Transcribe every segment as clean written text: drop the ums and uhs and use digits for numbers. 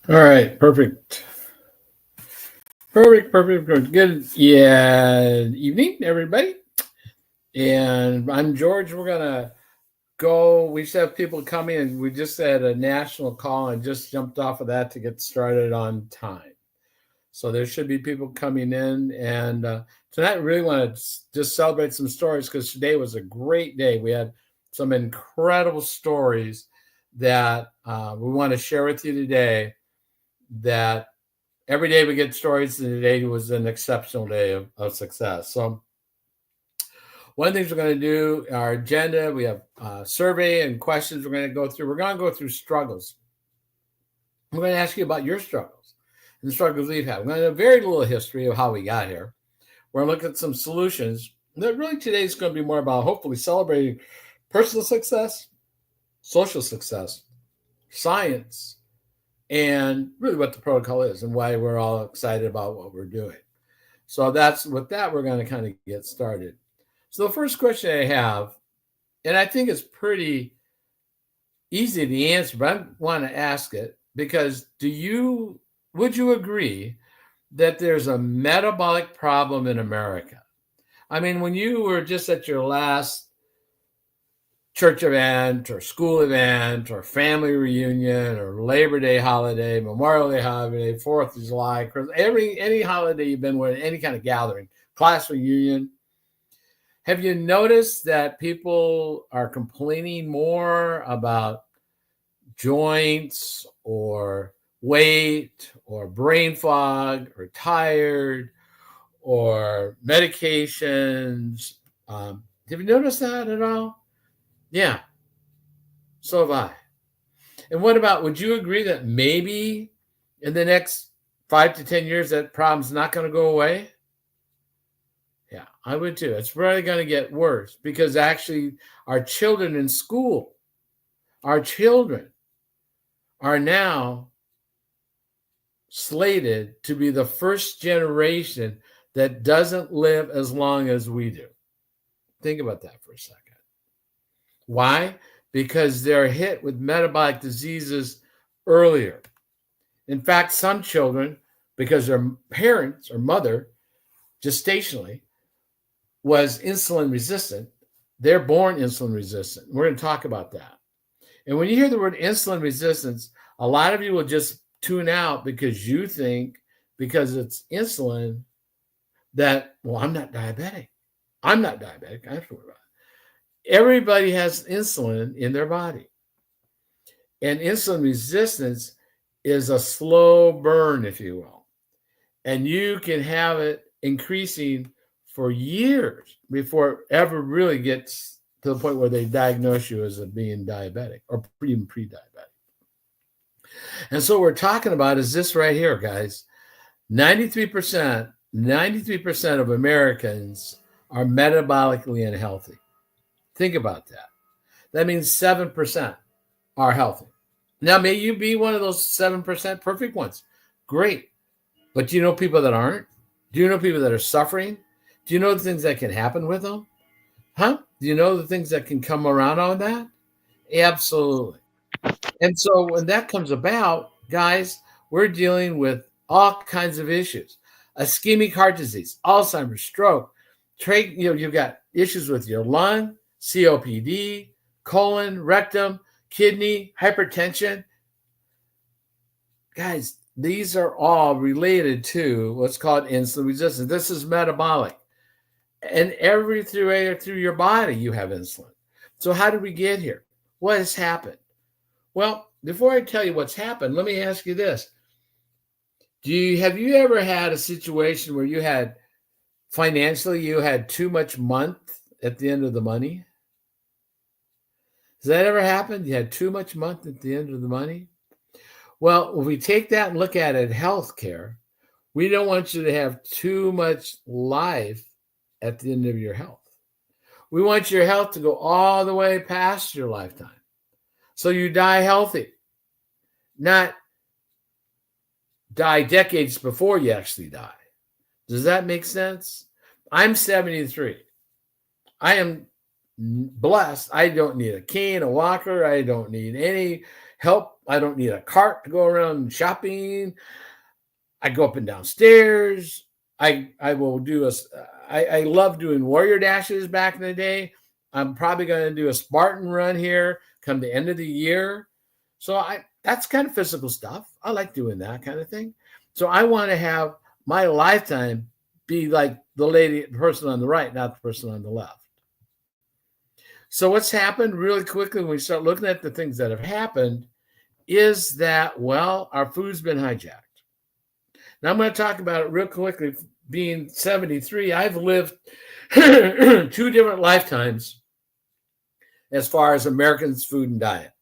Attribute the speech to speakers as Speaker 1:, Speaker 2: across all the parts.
Speaker 1: All right, perfect. Perfect. Good. Yeah, evening, everybody. And I'm George. We're gonna go. We just have people coming, and we just had a national call and just jumped off of that to get started on time. So there should be people coming in, and tonight we really want to just celebrate some stories because today was a great day. We had some incredible stories that we want to share with you today. That every day we get stories, and today was an exceptional day of success. So one of the things we're going to do, our agenda, we have a survey and questions we're going to go through. We're going to go through struggles. We're going to ask you about your struggles and the struggles we've had. We're going to have very little history of how we got here. We're going to look at some solutions. That really today is going to be more about hopefully celebrating personal success, social success, science, and really what the protocol is and why we're all excited about what we're doing. So that's with that, we're going to kind of get started. So the first question I have, and I think it's pretty easy to answer, but I want to ask it because would you agree that there's a metabolic problem in America? I mean, when you were just at your last church event or school event or family reunion or Labor Day holiday, Memorial Day holiday, 4th of July, Christmas, any holiday you've been with, any kind of gathering, class reunion, have you noticed that people are complaining more about joints or weight or brain fog or tired or medications? Have you noticed that at all? Yeah, so have I. And what about, would you agree that maybe in the next 5 to 10 years that problem's not going to go away? Yeah, I would too. It's really going to get worse because actually our children in school, our children are now slated to be the first generation that doesn't live as long as we do. Think about that for a second. Why? Because they're hit with metabolic diseases earlier. In fact, some children, because their parents or mother gestationally was insulin resistant, they're born insulin resistant. We're going to talk about that. And when you hear the word insulin resistance, a lot of you will just tune out because you think because it's insulin that, well, I'm not diabetic. I'm not diabetic. I have to worry about it. Everybody has insulin in their body. And insulin resistance is a slow burn, if you will. And you can have it increasing for years before it ever really gets to the point where they diagnose you as being diabetic or even pre-diabetic. And so what we're talking about is this right here, guys. 93% of Americans are metabolically unhealthy. Think about that. That means 7% are healthy. Now, may you be one of those 7% perfect ones. Great. But do you know people that aren't? Do you know people that are suffering? Do you know the things that can happen with them? Huh? Do you know the things that can come around on that? Absolutely. And so when that comes about, guys, we're dealing with all kinds of issues. Ischemic heart disease, Alzheimer's, stroke, you've got issues with your lung, COPD, colon, rectum, kidney, hypertension. Guys, these are all related to what's called insulin resistance. This is metabolic. And through your body, you have insulin. So how did we get here? What has happened? Well, before I tell you what's happened, let me ask you this. Have you ever had a situation where you had financially, you had too much month at the end of the money? Has that ever happened? You had too much month at the end of the money? Well, when we take that and look at it, healthcare, we don't want you to have too much life at the end of your health. We want your health to go all the way past your lifetime. So you die healthy, not die decades before you actually die. Does that make sense? I'm 73. I am blessed. I don't need a cane, a walker. I don't need any help. I don't need a cart to go around shopping. I go up and down stairs. I will do I love doing warrior dashes back in the day. I'm probably going to do a Spartan run here come the end of the year. So that's kind of physical stuff. I like doing that kind of thing. So I want to have my lifetime be like the person on the right, not the person on the left. So what's happened really quickly when we start looking at the things that have happened is that, well, our food's been hijacked. Now I'm going to talk about it real quickly. Being 73, I've lived 2 different lifetimes as far as Americans' food and diet.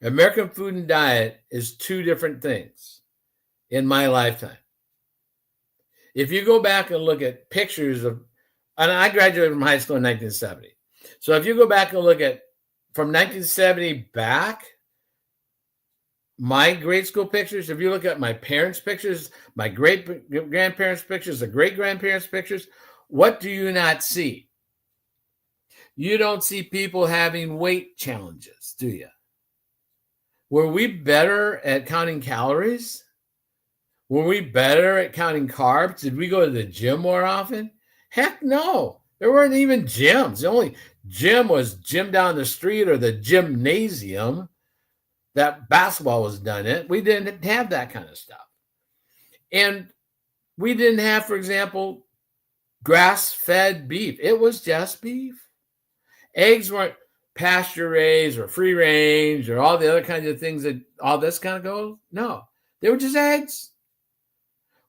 Speaker 1: American food and diet is 2 different things in my lifetime. If you go back and look at pictures of, and I graduated from high school in 1970. So if you go back and look at from 1970 back, my grade school pictures, if you look at my parents' pictures, my great-grandparents' pictures, the great-grandparents' pictures, what do you not see? You don't see people having weight challenges, do you? Were we better at counting calories? Were we better at counting carbs? Did we go to the gym more often? Heck no. There weren't even gyms. The only gym was gym down the street or the gymnasium that basketball was done in. We didn't have that kind of stuff. And we didn't have, for example, grass-fed beef. It was just beef. Eggs weren't pasture raised or free range or all the other kinds of things that all this kind of goes. No, they were just eggs.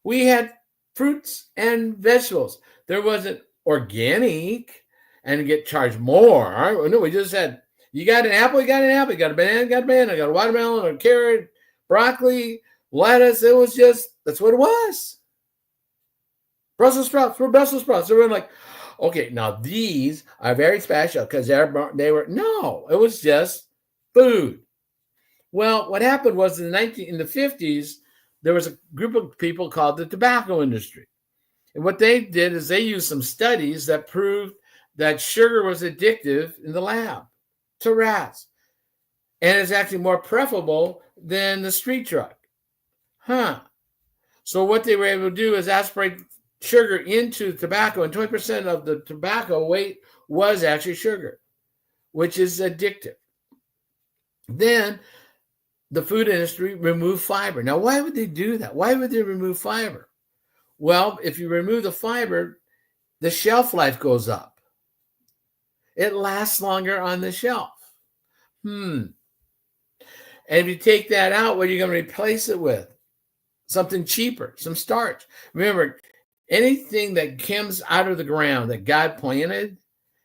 Speaker 1: We had fruits and vegetables. There wasn't organic and get charged more. No, we just had, you got an apple, you got an apple. You got a banana, you got a banana. You got a watermelon, a carrot, broccoli, lettuce. It was just, that's what it was. Brussels sprouts were Brussels sprouts. They were like, okay, now these are very special because they were, no, it was just food. Well, what happened was in the 50s, there was a group of people called the tobacco industry. And what they did is they used some studies that proved that sugar was addictive in the lab to rats. And it's actually more preferable than the street drug. So what they were able to do is aspirate sugar into tobacco, and 20% of the tobacco weight was actually sugar, which is addictive. Then the food industry removed fiber. Now, why would they do that? Why would they remove fiber? Well, if you remove the fiber, the shelf life goes up. It lasts longer on the shelf. And if you take that out, what are you going to replace it with? Something cheaper, some starch. Remember, anything that comes out of the ground that God planted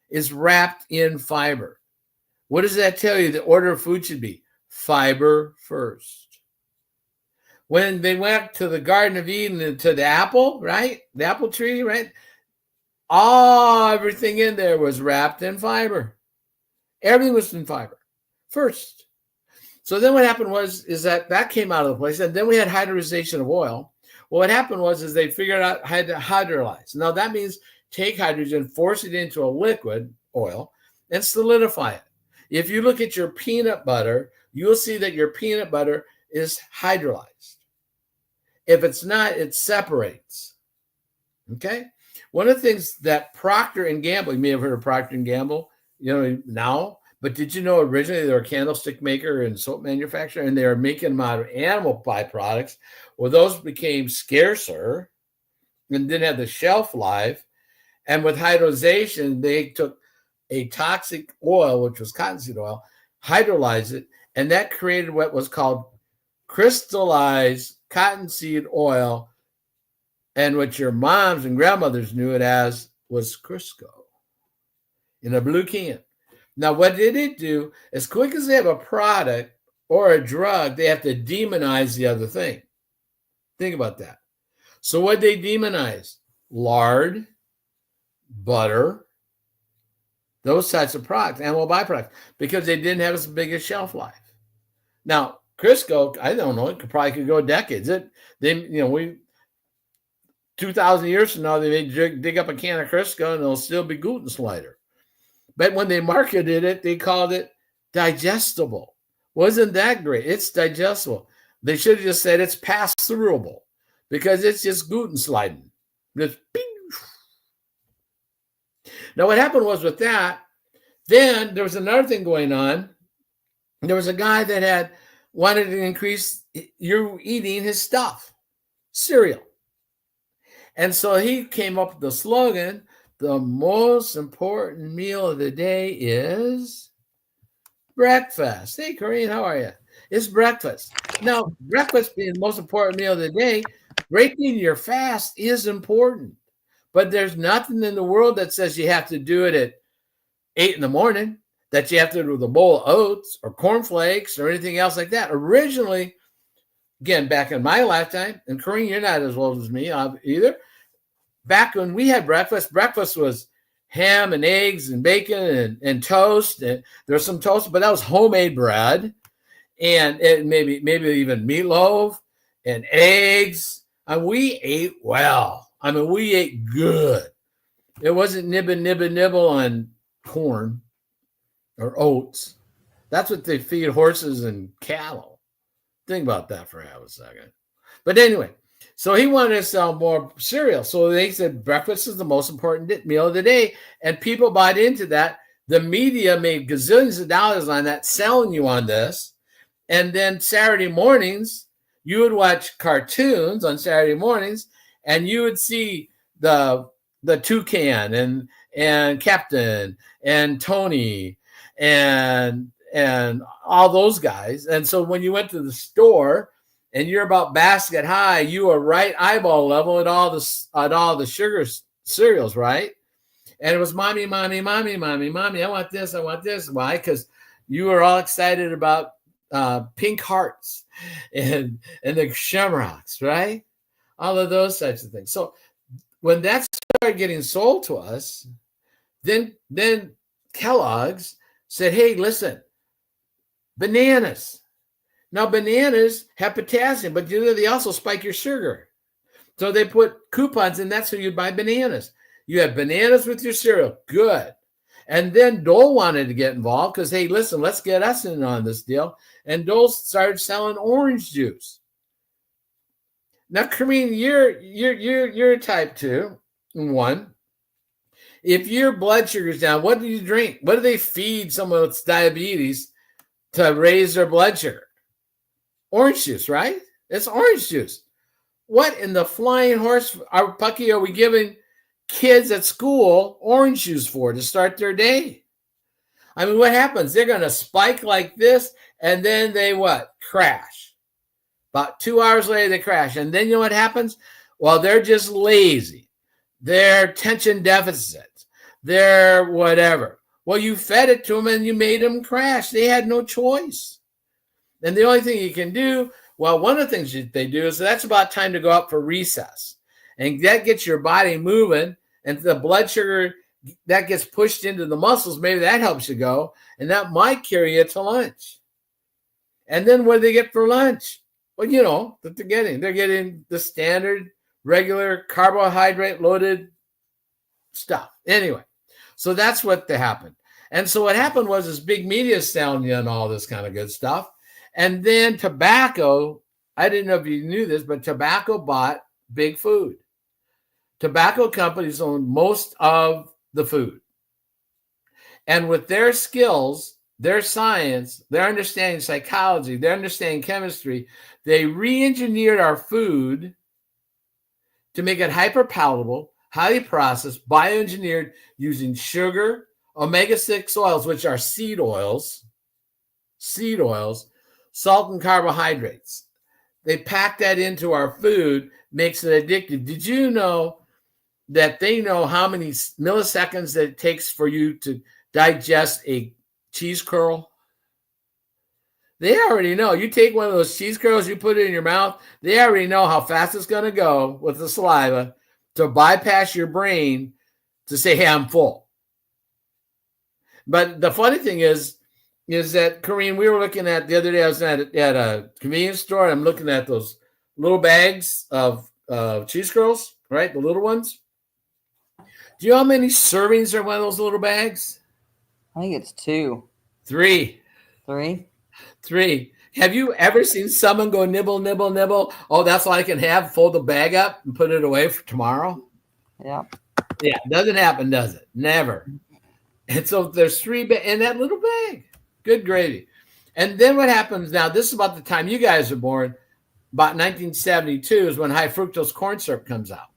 Speaker 1: is wrapped in fiber. What does that tell you the order of food should be? Fiber first. When they went to the Garden of Eden, to the apple, right? The apple tree, right? Everything in there was wrapped in fiber. Everything was in fiber first. So then what happened is that came out of the place, and then we had hydrolyzation of oil. Well, what happened is they figured out how to hydrolyze. Now that means take hydrogen, force it into a liquid oil, and solidify it. If you look at your peanut butter, you'll see that your peanut butter is hydrolyzed. If it's not, it separates. Okay? One of the things that Procter & Gamble, you may have heard of Procter & Gamble, now, but did you know originally they were a candlestick maker and soap manufacturer, and they were making them out of animal byproducts? Well, those became scarcer and didn't have the shelf life. And with hydrolyzation, they took a toxic oil, which was cottonseed oil, hydrolyzed it, and that created what was called crystallized cottonseed oil, and what your moms and grandmothers knew it as was Crisco in a blue can. Now, what did it do? As quick as they have a product or a drug, they have to demonize the other thing. Think about that. So what they demonize? Lard, butter, those types of products, animal byproducts, because they didn't have as big a shelf life. Now, Crisco, I don't know, it could go decades. 2,000 years from now, they may dig up a can of Crisco and it'll still be Guten Slider. But when they marketed it, they called it digestible. Wasn't that great? It's digestible. They should have just said it's pass-throughable because it's just gluten sliding. Just bing. Now, what happened was with that, then there was another thing going on. There was a guy that had wanted to increase you eating his stuff, cereal. And so he came up with the slogan, the most important meal of the day is breakfast. Hey, Corinne, how are you? It's breakfast. Now, breakfast being the most important meal of the day, breaking your fast is important. But there's nothing in the world that says you have to do it at 8 in the morning, that you have to do with a bowl of oats or cornflakes or anything else like that. Originally, again, back in my lifetime, and Corinne, you're not as old as me either. Back when we had breakfast was ham and eggs and bacon and toast. And there was some toast, but that was homemade bread. And maybe even meatloaf and eggs. And we ate well. I mean, we ate good. It wasn't nibble on corn or oats. That's what they feed horses and cattle. Think about that for half a second. But anyway, so he wanted to sell more cereal. So they said breakfast is the most important meal of the day. And people bought into that. The media made gazillions of dollars on that, selling you on this. And then Saturday mornings, you would watch cartoons on Saturday mornings, and you would see the Toucan and Captain and Tony and all those guys. And so when you went to the store and you're about basket high, you were right eyeball level at all the sugar cereals, right? And it was mommy. I want this. Why? Because you were all excited about Pink Hearts and the Shamrocks, right? All of those types of things. So when that started getting sold to us, then Kellogg's said, hey, listen, bananas. Now, bananas have potassium, but they also spike your sugar. So they put coupons in that so you'd buy bananas. You have bananas with your cereal. Good. And then Dole wanted to get involved because, hey, listen, let's get us in on this deal. And Dole started selling orange juice. Now, Corinne, you're type 2, 1. If your blood sugar's down, what do you drink? What do they feed someone with diabetes to raise their blood sugar? Orange juice, right? It's orange juice. What in the flying horse, Pucky, are we giving kids at school orange juice for to start their day? I mean, what happens? They're going to spike like this, and then they what? Crash. About 2 hours later, they crash. And then you know what happens? Well, they're just lazy. They're attention deficit. They're whatever. Well, you fed it to them and you made them crash. They had no choice. And the only thing you can do, well, one of the things they do is that's about time to go out for recess. And that gets your body moving, and the blood sugar that gets pushed into the muscles, maybe that helps you go, and that might carry you to lunch. And then what do they get for lunch? Well, you know that they're getting the standard, regular carbohydrate-loaded stuff. Anyway, so that's what happened. And so what happened was this big media selling you and all this kind of good stuff. And then tobacco, I didn't know if you knew this, but tobacco bought big food. Tobacco companies own most of the food. And with their skills, their science, their understanding psychology, their understanding chemistry, they re-engineered our food to make it hyper palatable, highly processed, bioengineered using sugar, omega-6 oils, which are seed oils, salt and carbohydrates. They pack that into our food, makes it addictive. Did you know that they know how many milliseconds that it takes for you to digest a cheese curl? They already know. You take one of those cheese curls, you put it in your mouth, they already know how fast it's going to go with the saliva to bypass your brain to say, hey, I'm full. But the funny thing is that, Corinne, we were looking at the other day, I was at a convenience store, and I'm looking at those little bags of cheese curls, right? The little ones. Do you know how many servings are in one of those little bags?
Speaker 2: I think it's 2.
Speaker 1: 3.
Speaker 2: 3?
Speaker 1: 3. Have you ever seen someone go nibble, nibble, nibble? Oh, that's all I can have. Fold the bag up and put it away for tomorrow.
Speaker 2: Yeah.
Speaker 1: Yeah, doesn't happen, does it? Never. And so there's 3 in that little bag. Good gravy. And then what happens now? This is about the time you guys were born. About 1972 is when high fructose corn syrup comes out.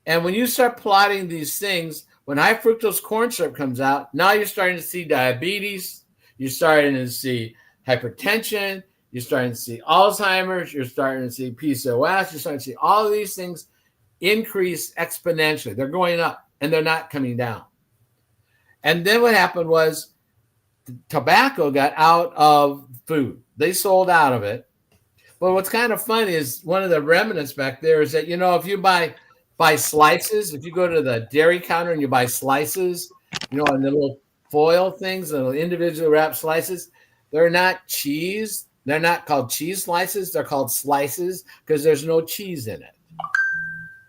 Speaker 1: And when you start plotting these things, when high fructose corn syrup comes out, now you're starting to see diabetes. You're starting to see hypertension. You're starting to see Alzheimer's. You're starting to see PCOS. You're starting to see all of these things increase exponentially. They're going up and they're not coming down. And then what happened was tobacco got out of food. They sold out of it. But what's kind of funny is one of the remnants back there is that, if you buy slices, if you go to the dairy counter and you buy slices, and the little foil things, the little individually wrapped slices, they're not cheese. They're not called cheese slices. They're called slices because there's no cheese in it.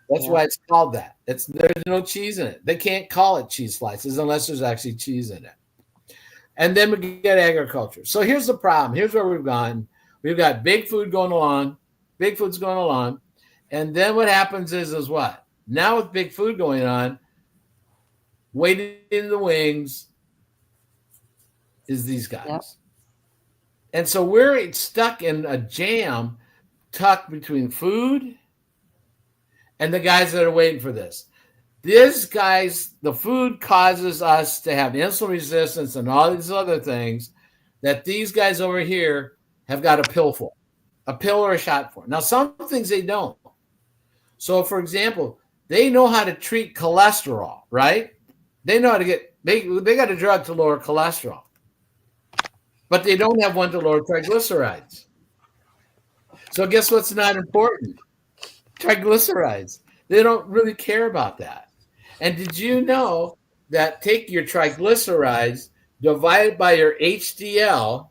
Speaker 1: That's why it's called that. There's no cheese in it. They can't call it cheese slices unless there's actually cheese in it. And then we get agriculture. So here's the problem. Here's where we've gone. We've got big food going along. Big food's going along. And then what happens is what? Now with big food going on, waiting in the wings is these guys. Yep. And so we're stuck in a jam tucked between food and the guys that are waiting for this. These guys, the food causes us to have insulin resistance and all these other things that these guys over here have got a pill for, a pill or a shot for. Now, some things they don't. So, for example, they know how to treat cholesterol, right? They know how to they got a drug to lower cholesterol, but they don't have one to lower triglycerides. So guess what's not important? Triglycerides. They don't really care about that. And did you know that take your triglycerides divided by your HDL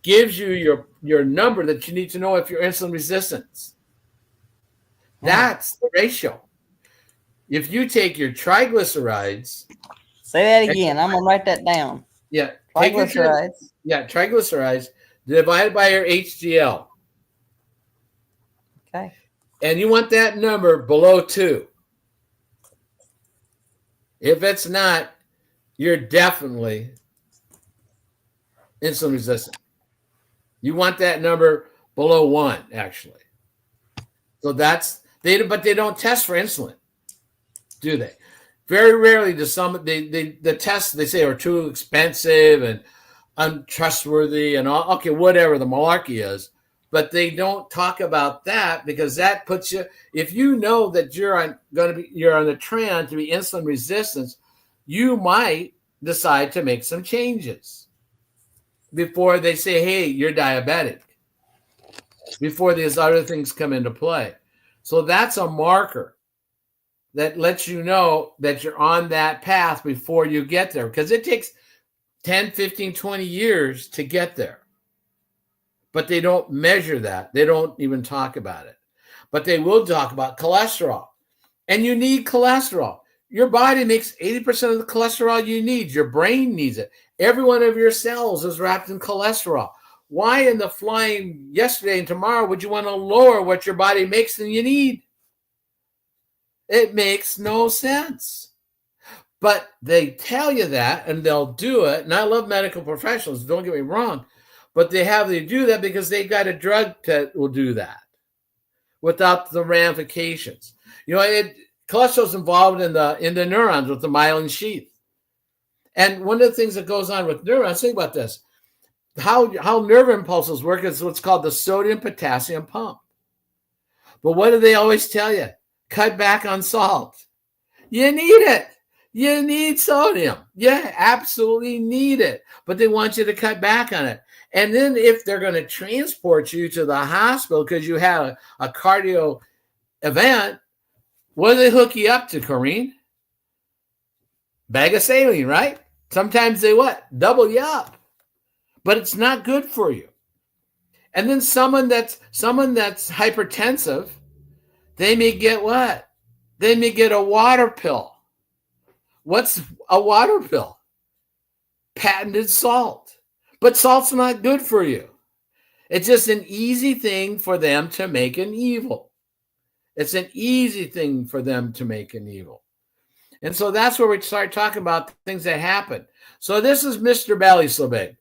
Speaker 1: gives you your number that you need to know if you're insulin resistant? That's the ratio. If you take your triglycerides.
Speaker 2: Say that again. I'm going to write that down.
Speaker 1: Yeah.
Speaker 2: Triglycerides.
Speaker 1: Triglycerides divided by your HDL.
Speaker 2: Okay.
Speaker 1: And you want that number below 2. If it's not, you're definitely insulin resistant. You want that number below 1, actually. So but they don't test for insulin, do they? Very rarely do the tests they say are too expensive and untrustworthy and all, okay, whatever the malarkey is. But they don't talk about that because that puts you, if you know that you're on the trend to be insulin resistant, you might decide to make some changes before they say, hey, you're diabetic, before these other things come into play. So that's a marker that lets you know that you're on that path before you get there, because it takes 10, 15, 20 years to get there. But they don't measure that. They don't even talk about it. But they will talk about cholesterol. And you need cholesterol. Your body makes 80% of the cholesterol you need. Your brain needs it. Every one of your cells is wrapped in cholesterol. Why in the flying yesterday and tomorrow would you want to lower what your body makes than you need? It makes no sense. But they tell you that and they'll do it. And I love medical professionals, don't get me wrong. But they do that because they've got a drug that will do that without the ramifications. Cholesterol is involved in the neurons with the myelin sheath. And one of the things that goes on with neurons, think about this. How nerve impulses work is what's called the sodium-potassium pump. But what do they always tell you? Cut back on salt. You need it. You need sodium. Yeah, absolutely need it. But they want you to cut back on it. And then if they're going to transport you to the hospital because you had a cardio event, what do they hook you up to, Corrine? Bag of saline, right? Sometimes they what? Double you up. But it's not good for you. And then someone that's hypertensive, they may get what? They may get a water pill. What's a water pill? patented salt. But salt's not good for you. It's just an easy thing for them to make an evil. It's an easy thing for them to make an evil. And so that's where we start talking about things that happen. So this is Mr. Belly So Big.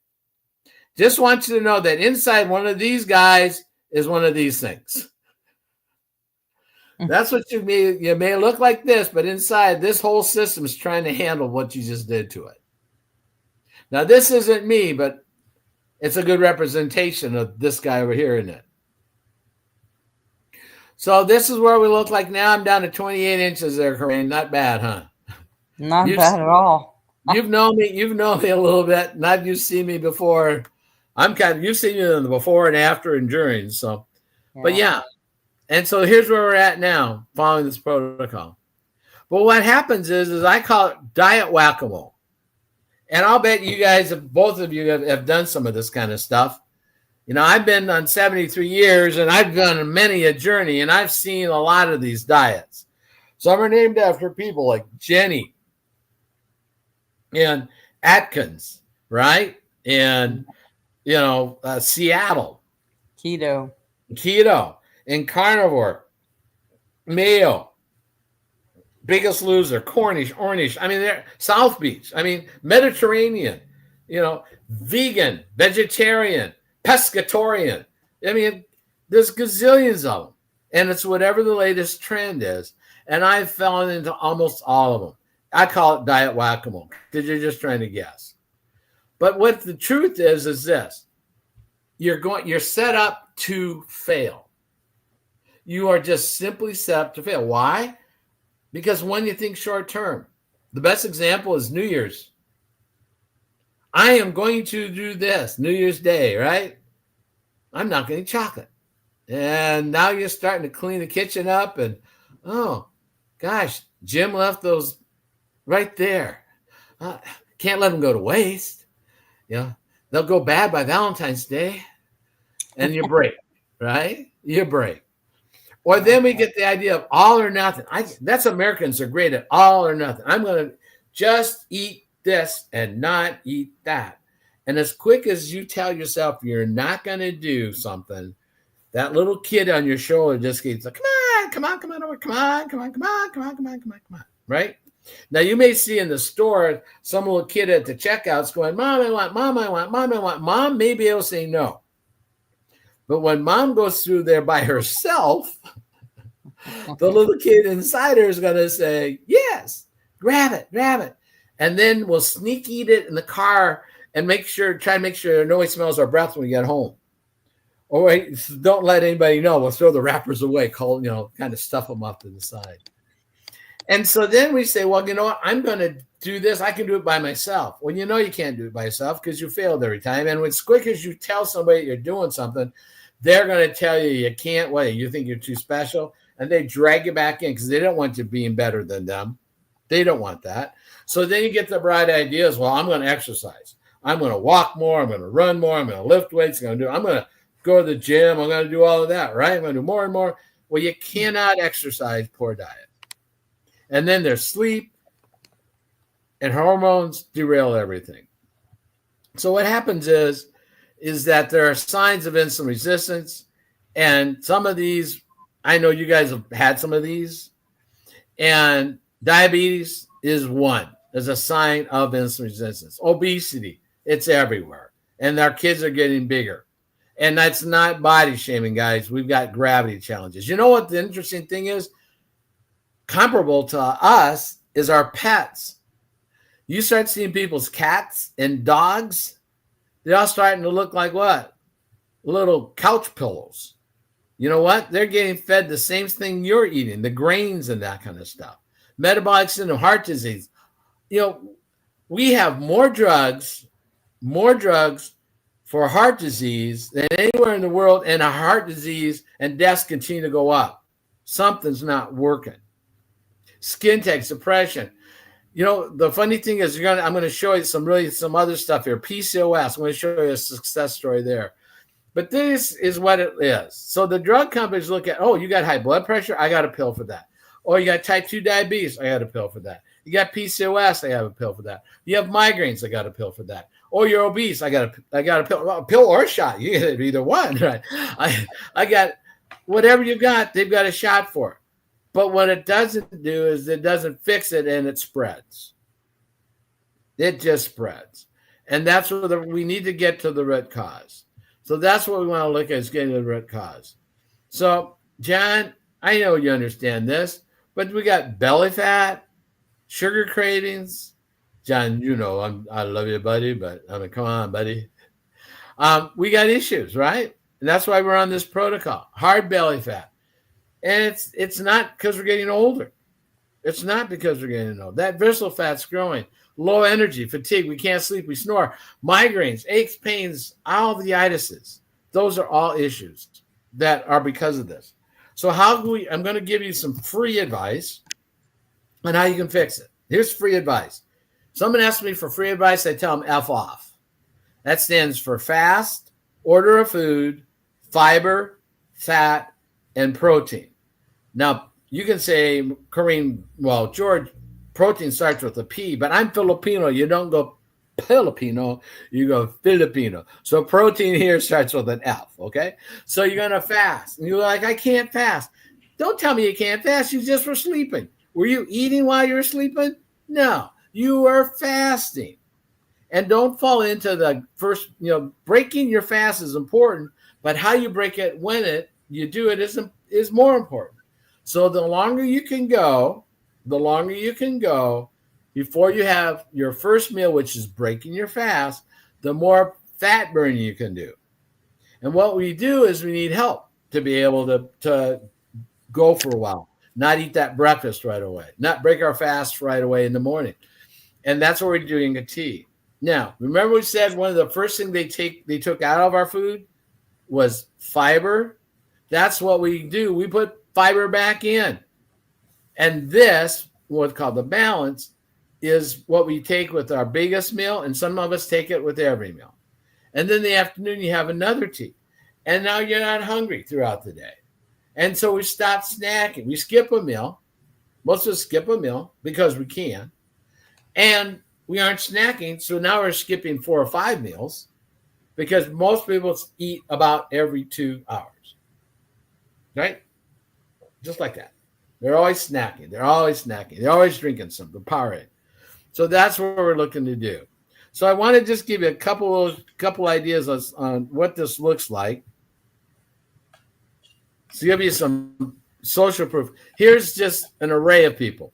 Speaker 1: Just want you to know that inside one of these guys is one of these things. That's what you may look like this, but inside this whole system is trying to handle what you just did to it. Now, this isn't me, but it's a good representation of this guy over here, isn't it? So this is where we look like now. I'm down to 28 inches there, Corinne. Not bad, huh?
Speaker 2: Not bad at all.
Speaker 1: You've known me a little bit. Not you see me before. You've seen me in the before and after and during. So, yeah. But yeah. And so here's where we're at now, following this protocol. But what happens is I call it diet whack-a-mole. And I'll bet you guys, both of you have done some of this kind of stuff. You know, I've been on 73 years, and I've done many a journey, and I've seen a lot of these diets. Some are named after people like Jenny and Atkins, right? And, Seattle.
Speaker 2: Keto.
Speaker 1: And carnivore, Mayo, Biggest Loser, Cornish, I mean, they're South Beach. I mean, Mediterranean, vegan, vegetarian, pescatorian. I mean, there's gazillions of them. And it's whatever the latest trend is. And I've fallen into almost all of them. I call it diet whack-a-mole because you're just trying to guess. But what the truth is this. You're set up to fail. You are just simply set up to fail. Why? Because when you think short term, the best example is New Year's. I am going to do this New Year's Day, right? I'm not going to eat chocolate. And now you're starting to clean the kitchen up and, oh, gosh, Jim left those right there. Can't let them go to waste. They'll go bad by Valentine's Day. And you break, right? You break. Or then we get the idea of all or nothing. That's Americans are great at all or nothing. I'm going to just eat this and not eat that. And as quick as you tell yourself you're not going to do something, that little kid on your shoulder just keeps like, come on, right? Now you may see in the store some little kid at the checkouts going, Mom, I want. Mom may be able to say no. But when Mom goes through there by herself, the little kid inside her is going to say, yes, grab it. And then we'll sneak eat it in the car and try to make sure nobody smells our breath when we get home. Or wait, don't let anybody know. We'll throw the wrappers away, kind of stuff them up to the side. And so then we say, well, you know what? I'm going to do this. I can do it by myself. Well, you can't do it by yourself because you failed every time. And as quick as you tell somebody you're doing something, they're going to tell you can't wait. You think you're too special. And they drag you back in because they don't want you being better than them. They don't want that. So then you get the bright ideas. Well, I'm going to exercise. I'm going to walk more. I'm going to run more. I'm going to lift weights. I'm going to go to the gym. I'm going to do all of that, right? I'm going to do more and more. Well, you cannot exercise poor diet. And then there's sleep and hormones derail everything. So what happens is that there are signs of insulin resistance. And some of these, I know you guys have had some of these. And diabetes is one as a sign of insulin resistance. Obesity, it's everywhere. And our kids are getting bigger. And that's not body shaming, guys. We've got gravity challenges. You know what the interesting thing is? Comparable to us is our pets. You start seeing people's cats and dogs, they're all starting to look like what? Little couch pillows. You know what? They're getting fed the same thing you're eating, the grains and that kind of stuff. Metabolic syndrome, heart disease. We have more drugs for heart disease than anywhere in the world, and our heart disease and deaths continue to go up. Something's not working. Skin takes depression. The funny thing is I'm going to show you some other stuff here. PCOS, I'm going to show you a success story there. But this is what it is. So the drug companies look at, you got high blood pressure? I got a pill for that. Oh, you got type 2 diabetes? I got a pill for that. You got PCOS, I have a pill for that. You have migraines, I got a pill for that. Or you're obese, I got a pill or a shot. You get either one, right? I got whatever you got, they've got a shot for it. But what it doesn't do is it doesn't fix it, and it spreads. It just spreads. And that's what we need to get to the root cause. So that's what we want to look at, is getting to the root cause. So, John, I know you understand this, but we got belly fat, sugar cravings. John, you know I love you, buddy, but I mean, come on, buddy. We got issues, right? And that's why we're on this protocol. Hard belly fat. And it's not because we're getting older. It's not because we're getting old. That visceral fat's growing. Low energy, fatigue, we can't sleep, we snore, migraines, aches, pains, all the itises. Those are all issues that are because of this. So I'm going to give you some free advice on how you can fix it. Here's free advice. Someone asks me for free advice, I tell them F off. That stands for fast, order of food, fiber, fat, and protein. Now, you can say, Kareem, well, George, protein starts with a P, but I'm Filipino. You don't go Filipino, you go Filipino. So protein here starts with an F, okay? So you're going to fast. And you're like, I can't fast. Don't tell me you can't fast. You just were sleeping. Were you eating while you were sleeping? No, you were fasting. And don't fall into the first, breaking your fast is important, but how you break it, when you do it is more important. So the longer you can go before you have your first meal, which is breaking your fast, the more fat burning you can do. And what we do is we need help to be able to go for a while, not eat that breakfast right away, not break our fast right away in the morning. And that's what we're doing a tea. Now, remember we said one of the first things they took out of our food was fiber. That's what we do. We put fiber back in. And this, what's called the balance, is what we take with our biggest meal, and some of us take it with every meal. And then in the afternoon, you have another tea. And now you're not hungry throughout the day. And so we stop snacking. We skip a meal. Most of us skip a meal because we can. And we aren't snacking, so now we're skipping 4 or 5 meals because most people eat about every 2 hours. Right? Just like that. They're always snacking. They're always drinking something, Powerade. So that's what we're looking to do. So I want to just give you a couple ideas on what this looks like. So give you some social proof. Here's just an array of people.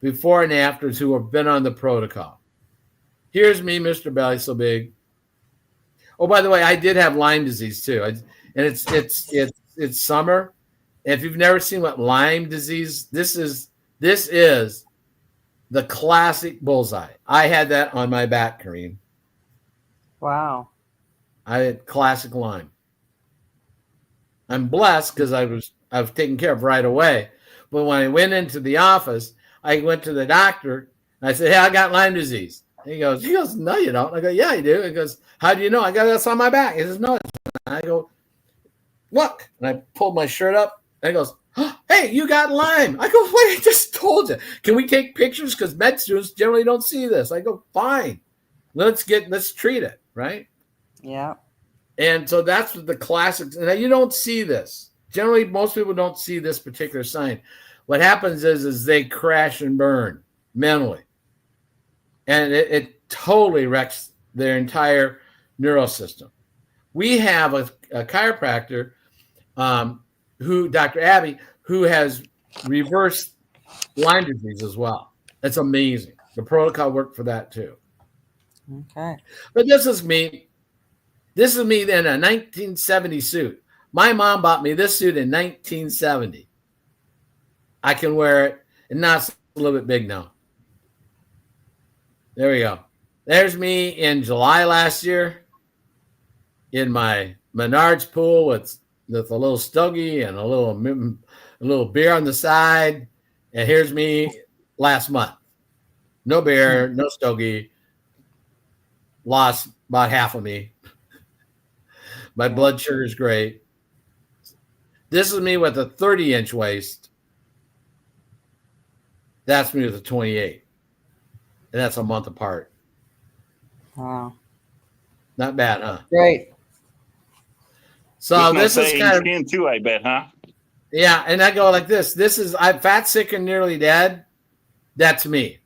Speaker 1: Before and afters who have been on the protocol. Here's me, Mr. Belly So Big. Oh, by the way, I did have Lyme disease too. And it's summer. If you've never seen what Lyme disease, this is the classic bullseye. I had that on my back, Kareem.
Speaker 2: Wow.
Speaker 1: I had classic Lyme. I'm blessed because I was taken care of right away. But when I went into the office, I went to the doctor and I said, hey, I got Lyme disease. And he goes, no, you don't. I go, yeah, I do. He goes, how do you know? I go, that's on my back. He says, no, it's not. I go, look. And I pulled my shirt up and he goes, hey, you got Lyme. I go, wait, I just told you. Can we take pictures? Because med students generally don't see this. I go, fine. Let's treat it, right?
Speaker 2: Yeah.
Speaker 1: And so that's the classics. And you don't see this. Generally, most people don't see this particular sign. What happens is they crash and burn mentally. And it totally wrecks their entire neural system. We have a chiropractor, Dr. Abby, who has reversed Lyme disease as well. It's amazing. The protocol worked for that too.
Speaker 2: Okay.
Speaker 1: But this is me. This is me in a 1970 suit. My mom bought me this suit in 1970. I can wear it, and now it's a little bit big now. There we go. There's me in July last year in my Menards pool with a little stogie and a little beer on the side. And here's me last month. No beer, no stogie. Lost about half of me. My blood sugar is great. This is me with a 30-inch waist. That's me with a 28. And that's a month apart.
Speaker 2: Wow.
Speaker 1: Not bad, huh?
Speaker 2: Great.
Speaker 1: So this is kind of
Speaker 3: skin too, I bet, huh?
Speaker 1: Yeah, and I go like this. I'm fat, sick, and nearly dead. That's me.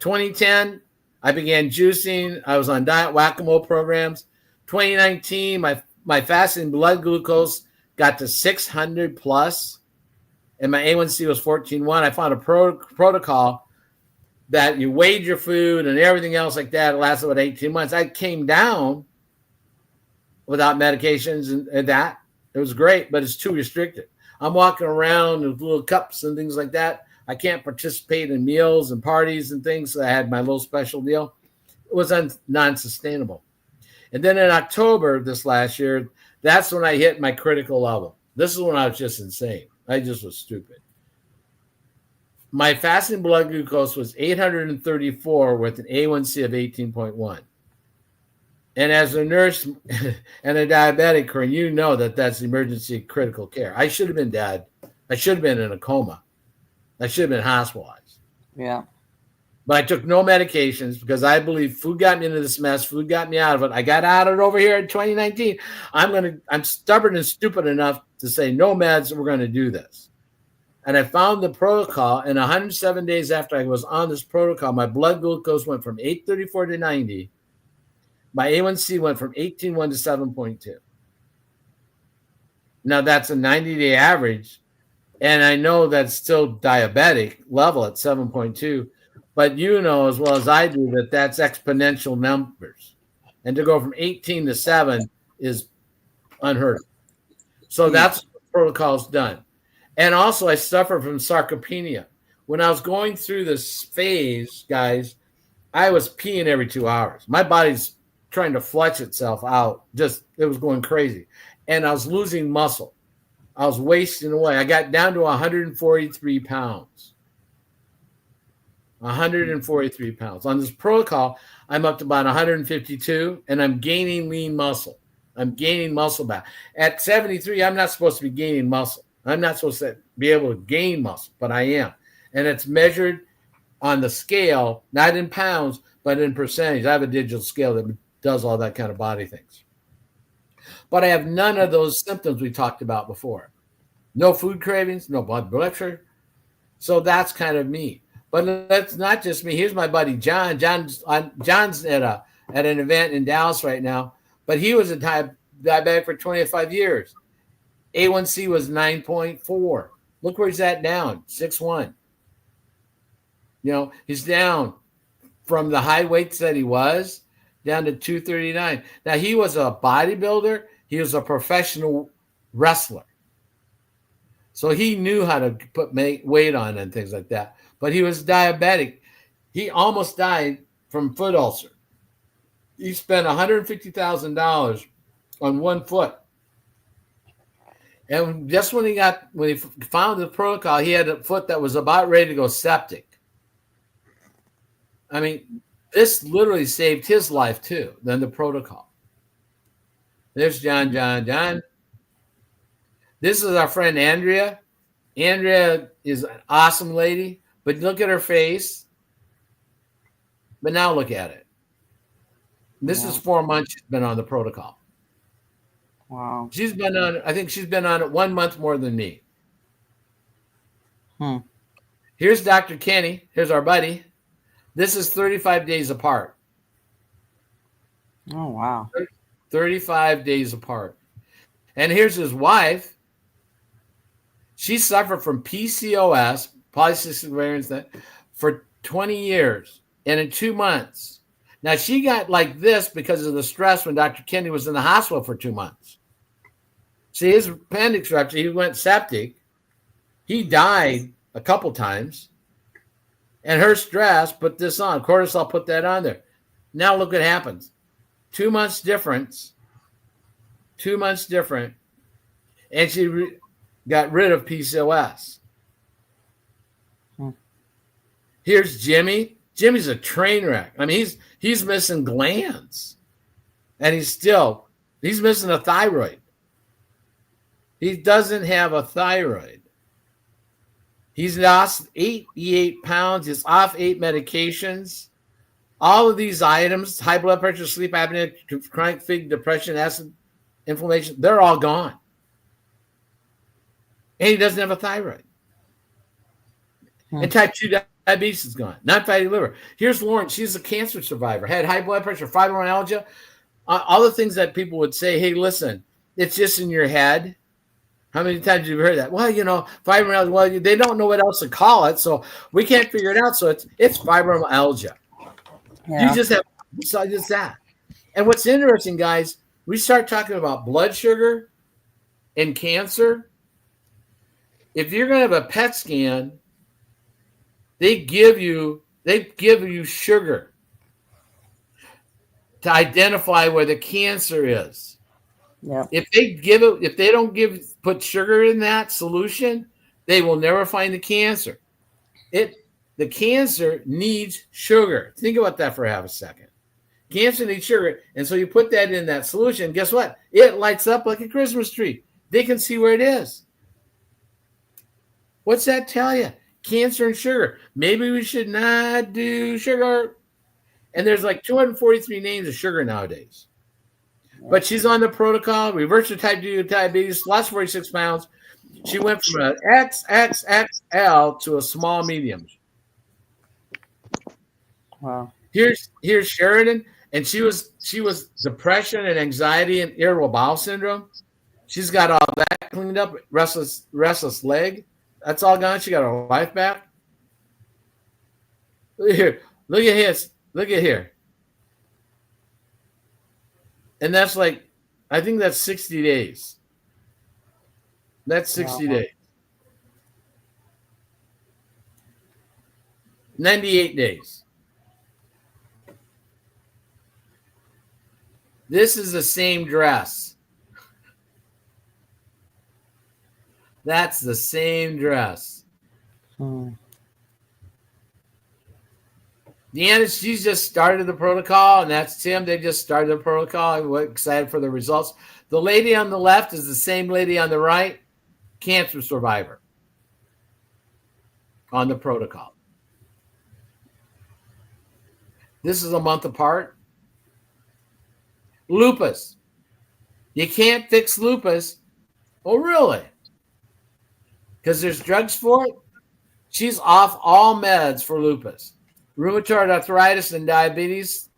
Speaker 1: 2010, I began juicing. I was on diet whack-a-mole programs. 2019, my fasting blood glucose got to 600 plus, and my A1C was 14.1. I found a protocol that you weighed your food and everything else like that. It lasted about 18 months. I came down without medications and that. It was great, but it's too restricted. I'm walking around with little cups and things like that. I can't participate in meals and parties and things. So I had my little special deal. It was non-sustainable. And then in October this last year, that's when I hit my critical level. This is when I was just insane. I just was stupid. My fasting blood glucose was 834 with an A1C of 18.1. And as a nurse and a diabetic, Corinne, you know that that's emergency critical care. I should have been dead. I should have been in a coma. I should have been hospitalized.
Speaker 2: Yeah.
Speaker 1: But I took no medications because I believe food got me into this mess. Food got me out of it. I got out of it over here in 2019. I'm stubborn and stupid enough to say no meds. We're going to do this. And I found the protocol. And 107 days after I was on this protocol, my blood glucose went from 834 to 90. My A1C went from 18.1 to 7.2. Now that's a 90-day average. And I know that's still diabetic level at 7.2. But you know as well as I do that that's exponential numbers. And to go from 18 to 7 is unheard of. So that's what the protocol's done. And also I suffer from sarcopenia. When I was going through this phase, guys, I was peeing every 2 hours. My body's trying to flush itself out. It was going crazy. And I was losing muscle. I was wasting away. I got down to 143 pounds. 143 pounds. On this protocol, I'm up to about 152, and I'm gaining lean muscle. I'm gaining muscle back. At 73, I'm not supposed to be gaining muscle. I'm not supposed to be able to gain muscle, but I am. And it's measured on the scale, not in pounds, but in percentage. I have a digital scale that does all that kind of body things. But I have none of those symptoms we talked about before. No food cravings, no blood pressure. So that's kind of me. But that's not just me. Here's my buddy John. John's at an event in Dallas right now, but he was a diabetic for 25 years. A1C was 9.4. Look where he's at now, 6'1". You know, he's down from the high weights that he was down to 239. Now, he was a bodybuilder. He was a professional wrestler. So he knew how to put weight on and things like that. But he was diabetic. He almost died from foot ulcer. He spent $150,000 on one foot. And just when he found the protocol, he had a foot that was about ready to go septic. I mean, this literally saved his life too, than the protocol. There's John. This is our friend Andrea. Andrea is an awesome lady, but look at her face. But now look at it. This is 4 months she's been on the protocol.
Speaker 2: Wow.
Speaker 1: I think she's been on it 1 month more than me.
Speaker 2: Hmm.
Speaker 1: Here's Dr. Kenny. Here's our buddy. This is 35 days apart.
Speaker 2: Oh, wow.
Speaker 1: 35 days apart. And here's his wife. She suffered from PCOS, polycystic ovarian syndrome, for 20 years. And in 2 months. Now, she got like this because of the stress when Dr. Kenny was in the hospital for 2 months. See, his appendix ruptured. He went septic. He died a couple times. And her stress put this on. Cortisol put that on there. Now look what happens. 2 months difference. 2 months different. And she got rid of PCOS. Here's Jimmy. Jimmy's a train wreck. I mean, he's missing glands. And he's missing a thyroid. He doesn't have a thyroid. He's lost 88 pounds. He's off 8 medications. All of these items, high blood pressure, sleep apnea, chronic fatigue, depression, acid inflammation, they're all gone. And he doesn't have a thyroid. And type 2 diabetes is gone. Non-fatty liver. Here's Lauren. She's a cancer survivor. Had high blood pressure, fibromyalgia, all the things that people would say, hey, listen, it's just in your head. How many times have you heard that? Well, fibromyalgia, well, they don't know what else to call it, so we can't figure it out. So it's fibromyalgia. Yeah. You just have just that. And what's interesting, guys, we start talking about blood sugar and cancer. If you're going to have a PET scan, they give you sugar to identify where the cancer is.
Speaker 2: Yeah.
Speaker 1: If they don't put sugar in that solution, they will never find the cancer. The cancer needs sugar. Think about that for half a second. Cancer needs sugar, and so you put that in that solution. Guess what? It lights up like a Christmas tree. They can see where it is. What's that tell you? Cancer and sugar. Maybe we should not do sugar. And there's like 243 names of sugar nowadays. But she's on the protocol, reversed her type 2 diabetes, lost 46 pounds. She went from an XXXL to a small medium.
Speaker 2: Wow.
Speaker 1: Here's Sheridan, and she was depression and anxiety and irritable bowel syndrome. She's got all that cleaned up. Restless leg. That's all gone. She got her life back. Look at here. Look at his. Look at here. And that's like, I think that's 60 days. That's 60 days. 98 days. This is the same dress. That's the same dress. Deanna, she's just started the protocol, and that's Tim. They just started the protocol. We're excited for the results. The lady on the left is the same lady on the right, cancer survivor on the protocol. This is a month apart. Lupus. You can't fix lupus. Oh, really? Because there's drugs for it. She's off all meds for lupus. Rheumatoid arthritis and diabetes,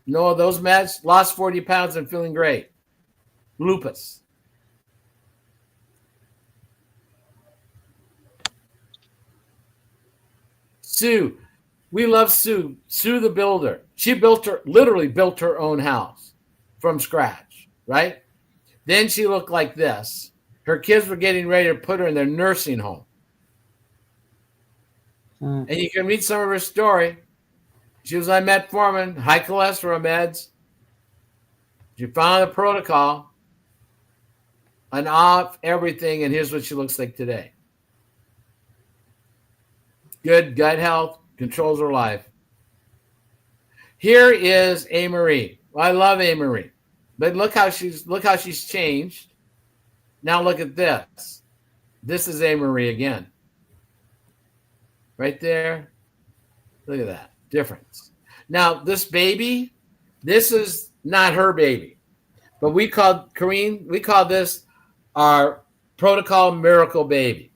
Speaker 1: no of those meds. Lost 40 pounds and feeling great. Lupus. Sue. We love Sue. Sue the builder. She literally built her own house from scratch, right? Then she looked like this. Her kids were getting ready to put her in their nursing home. And you can read some of her story. She was on metformin, high cholesterol meds. She found the protocol and off everything, and here's what she looks like today. Good gut health, controls her life. Here is A. Marie. Well, I love A. Marie, but look how she's changed. Now look at this. This is A. Marie again. Right there. Look at that difference. Now this baby, this is not her baby, but we call this our protocol miracle baby,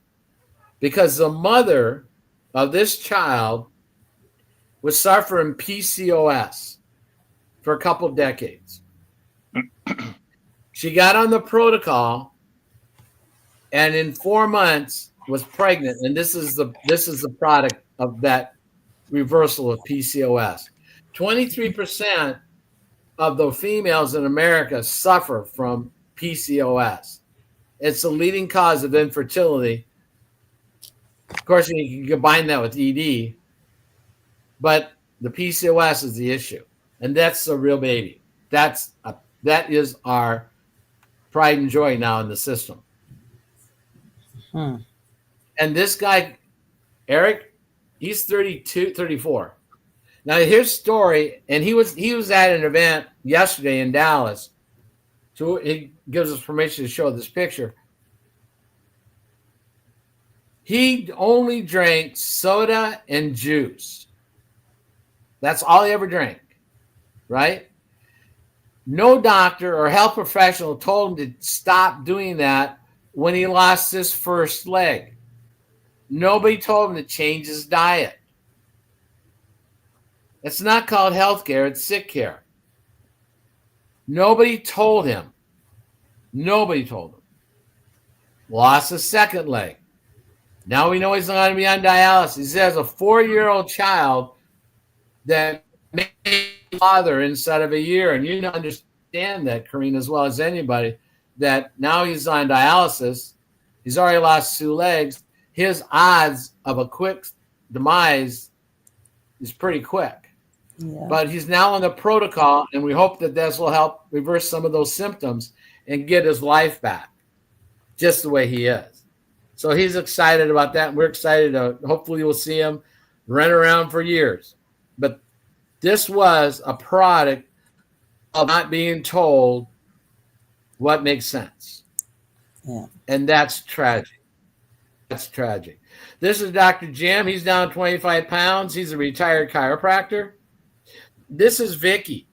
Speaker 1: because the mother of this child was suffering PCOS for a couple of decades. She got on the protocol, and in 4 months was pregnant. And this is the product of that reversal of PCOS. 23% of the females in America suffer from PCOS. It's the leading cause of infertility. Of course, you can combine that with ED, but the PCOS is the issue, and that's the real baby. That is our pride and joy now in the system. And this guy, Eric, he's 32, 34. Now his story, and he was at an event yesterday in Dallas, so he gives us permission to show this picture. He only drank soda and juice. That's all he ever drank, right? No doctor or health professional told him to stop doing that when he lost his first leg. Nobody told him to change his diet. It's not called health care, it's sick care. Nobody told him. Nobody told him. Lost a second leg. Now we know he's not going to be on dialysis. He has a 4-year-old child that made a father inside of a year. And you understand that, Karina, as well as anybody, that now he's on dialysis. He's already lost 2 legs. His odds of a quick demise is pretty quick.
Speaker 2: Yeah.
Speaker 1: But he's now on the protocol, and we hope that this will help reverse some of those symptoms and get his life back just the way he is. So he's excited about that. And we're excited to hopefully we'll see him run around for years. But this was a product of not being told what makes sense.
Speaker 2: Yeah.
Speaker 1: And that's tragic. That's tragic. This is Dr. Jim. He's down 25 pounds. He's a retired chiropractor. This is Vicky.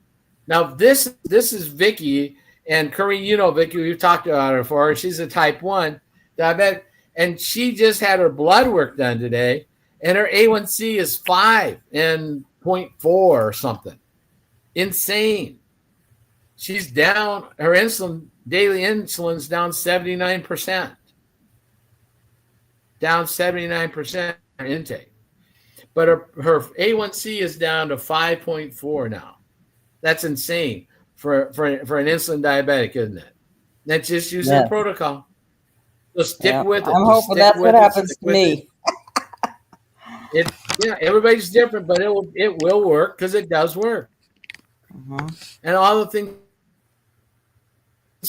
Speaker 1: Now, this is Vicky. And Corinne, you know Vicky. We've talked about her before. She's a type 1 diabetic. And she just had her blood work done today. And her A1C is 5 and 0.4 or something. Insane. She's down. Her daily insulin's down 79%. Down 79% intake. But her A1C is down to 5.4 now. That's insane for an insulin diabetic, isn't it? That's just using the protocol. So stick with it.
Speaker 2: I'm hoping that's what happens to me.
Speaker 1: Everybody's different, but it will work because it does work.
Speaker 2: Mm-hmm.
Speaker 1: And all the things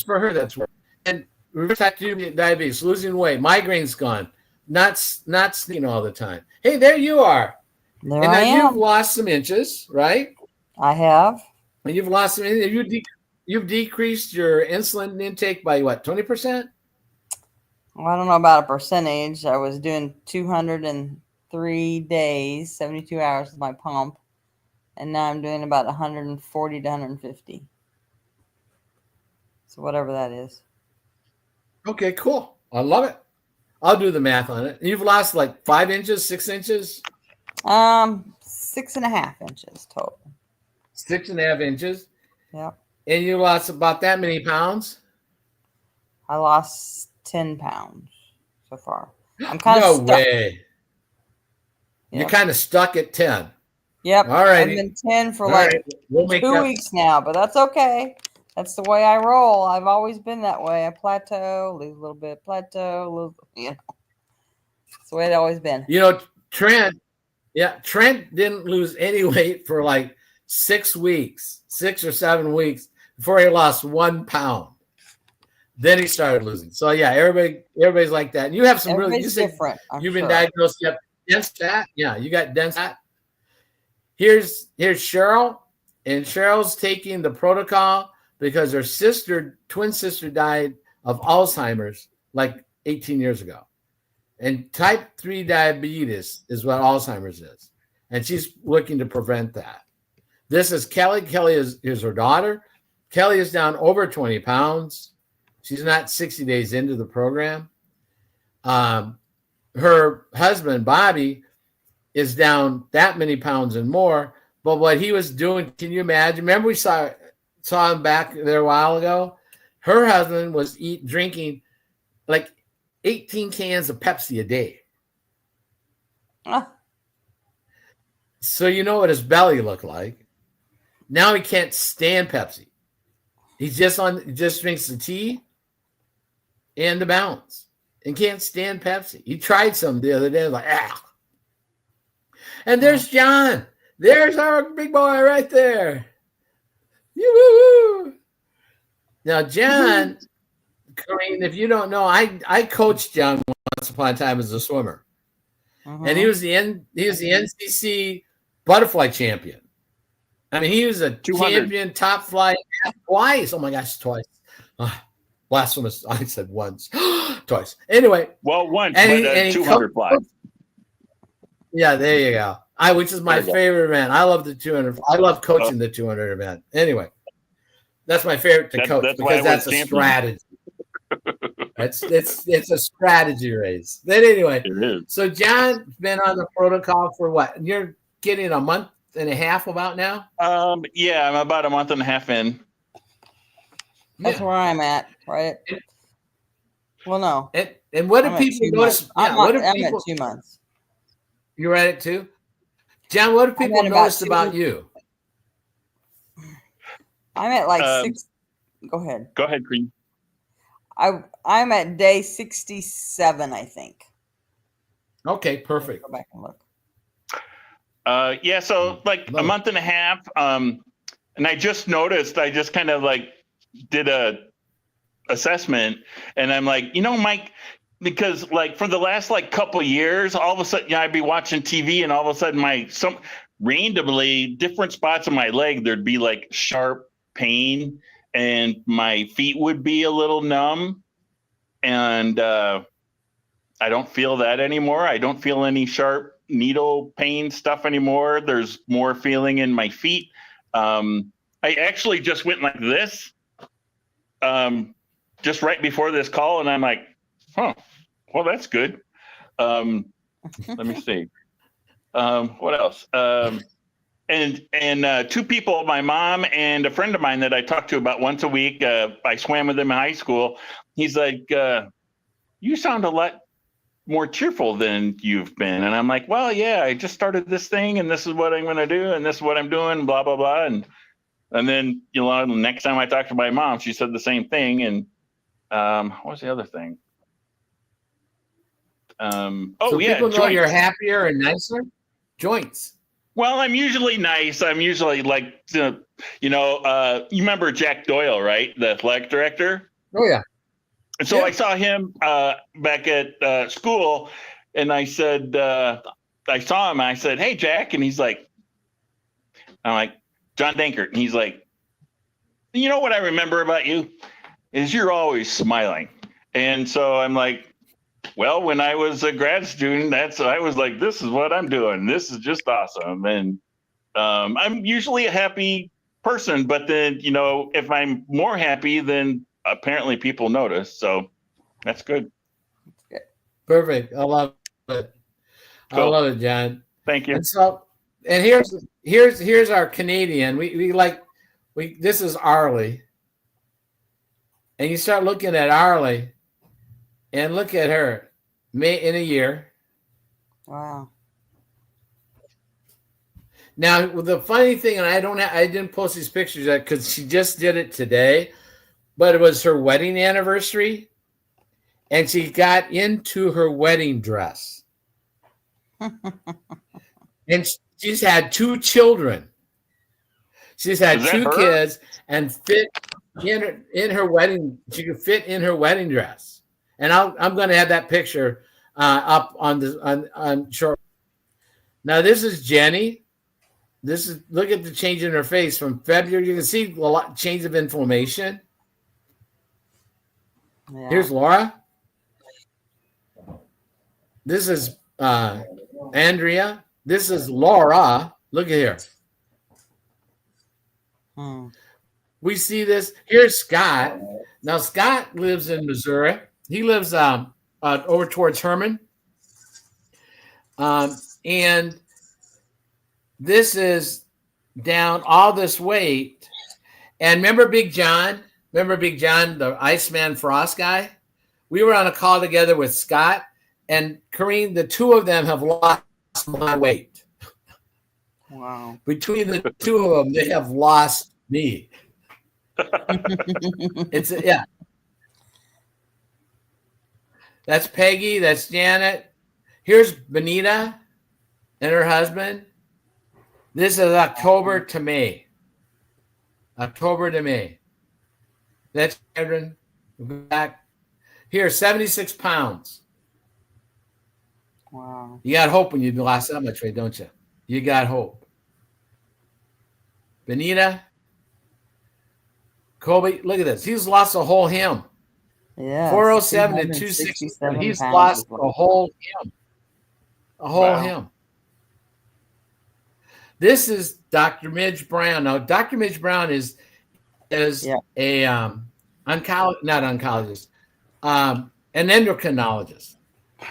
Speaker 1: for her that's work. And reverse type 2 diabetes, losing weight, migraine's gone, not sneaking all the time. Hey, there you are.
Speaker 2: There
Speaker 1: and
Speaker 2: I
Speaker 1: now
Speaker 2: am.
Speaker 1: you've lost some inches, right?
Speaker 2: I have.
Speaker 1: And you've lost some inches. You've decreased your insulin intake by what, 20%?
Speaker 2: Well, I don't know about a percentage. I was doing 203 days, 72 hours with my pump. And now I'm doing about 140 to 150. So whatever that is.
Speaker 1: Okay, cool. I love it. I'll do the math on it. You've lost like 5 inches, 6 inches?
Speaker 2: 6.5 inches total.
Speaker 1: 6.5 inches?
Speaker 2: Yep.
Speaker 1: And you lost about that many pounds?
Speaker 2: I lost 10 pounds so far. I'm kind of
Speaker 1: no
Speaker 2: stuck.
Speaker 1: way.
Speaker 2: Yep.
Speaker 1: You're kind of stuck at 10.
Speaker 2: Yep.
Speaker 1: All right.
Speaker 2: I've been 10 for
Speaker 1: We'll make
Speaker 2: 2 weeks now, but that's okay. That's the way I roll. I've always been that way. I plateau, lose a little bit, plateau, lose, That's the way it's always been.
Speaker 1: Trent didn't lose any weight for like 6 weeks, 6 or 7 weeks before he lost 1 pound. Then he started losing. So yeah, everybody's like that. And you have some
Speaker 2: Everybody's different.
Speaker 1: You've been diagnosed. You have dense fat. Yeah, you got dense fat. Here's Cheryl, and Cheryl's taking the protocol because her twin sister died of Alzheimer's like 18 years ago. And type 3 diabetes is what Alzheimer's is. And she's looking to prevent that. This is Kelly. Kelly is her daughter. Kelly is down over 20 pounds. She's not 60 days into the program. Her husband, Bobby, is down that many pounds and more. But what he was doing, can you imagine? Remember we saw him back there a while ago? Her husband was drinking like 18 cans of Pepsi a day. So you know what his belly looked like. Now he can't stand Pepsi. He just drinks the tea and the Balance and can't stand Pepsi. He tried some the other day, like, And there's John. There's our big boy right there. Yoo-hoo. Now, John, Corinne, if you don't know, I coached John once upon a time as a swimmer. And he was the NCC butterfly champion. I mean, he was a champion, top flight twice. Oh my gosh, twice. Blasphemous. I said once, twice. Anyway.
Speaker 3: Well, once,
Speaker 1: And
Speaker 3: but 200 flies.
Speaker 1: Yeah, there you go. Which is my favorite event. I love the 200. I love coaching the 200 event. Anyway, that's my favorite to coach because that's a strategy. It's a strategy race. But anyway, so John's been on the protocol for what? You're getting a month and a half about now?
Speaker 3: Yeah, I'm about a month and a half in.
Speaker 2: That's where I'm at, right? Well, no.
Speaker 1: And what do people notice?
Speaker 2: I'm at 2 months.
Speaker 1: You're at it too? John, what do people notice about you?
Speaker 2: I'm at like 6. Go ahead.
Speaker 3: Go ahead, Cream.
Speaker 2: I'm at day 67, I think.
Speaker 1: Okay, perfect.
Speaker 2: Go back and look.
Speaker 3: Yeah, so like a month and a half. And I just noticed, I just kind of like did a assessment, and I'm like, Mike, because like for the last like couple of years, all of a sudden, I'd be watching TV, and all of a sudden randomly different spots on my leg, there'd be like sharp pain, and my feet would be a little numb, and I don't feel that anymore. I don't feel any sharp needle pain stuff anymore. There's more feeling in my feet. I actually just went like this, just right before this call, and I'm like, well, that's good. Let me see. What else? And two people, my mom and a friend of mine that I talk to about once a week. I swam with him in high school. He's like, you sound a lot more cheerful than you've been. And I'm like, well, yeah, I just started this thing, and this is what I'm going to do, and this is what I'm doing, blah, blah, blah. And then, the next time I talked to my mom, she said the same thing. And what was the other thing?
Speaker 1: So yeah, people know you're happier and nicer. Joints.
Speaker 3: Well, I'm usually nice. I'm usually like, you remember Jack Doyle, right? The athletic director.
Speaker 1: Oh yeah.
Speaker 3: And so I saw him back at school, and I said, I saw him. And I said, hey, Jack, and he's like, I'm like, John Dankert, and he's like, you know what I remember about you is you're always smiling. And so I'm like, well, when I was a grad student, I was like, this is what I'm doing. This is just awesome. And I'm usually a happy person, but then, if I'm more happy, then apparently people notice. So that's good.
Speaker 1: Perfect. I love it. Cool. I love it, John.
Speaker 3: Thank you.
Speaker 1: And here's our Canadian. This is Arlie. And you start looking at Arlie, and look at her, in a year.
Speaker 2: Wow.
Speaker 1: Now the funny thing, and I didn't post these pictures yet because she just did it today, but it was her wedding anniversary, and she got into her wedding dress, and she's had 2 children. She's had 2 kids, and fit in her wedding. She could fit in her wedding dress. And I'm going to have that picture up on short. Now this is Jenny. Look at the change in her face from February. You can see a lot change of inflammation. Yeah. Here's Laura. This is Andrea. This is Laura. Look at here. We see this. Here's Scott. Now Scott lives in Missouri. He lives over towards Herman. And this is down all this weight. And remember Big John? The Iceman Frost guy? We were on a call together with Scott and Kareem. The 2 of them have lost my weight.
Speaker 2: Wow.
Speaker 1: Between the 2 of them, they have lost me. Yeah. That's Peggy. That's Janet. Here's Benita and her husband. This is October to May. October to May. That's Aaron. Back here, 76 pounds.
Speaker 2: Wow.
Speaker 1: You got hope when you lost that much weight, don't you? You got hope. Benita. Kobe, look at this. He's lost a whole him.
Speaker 2: Yeah.
Speaker 1: 407 to 267. He's lost a whole him. A whole him. This is Dr. Midge Brown. Now, Dr. Midge Brown is a not oncologist, an endocrinologist. Yeah.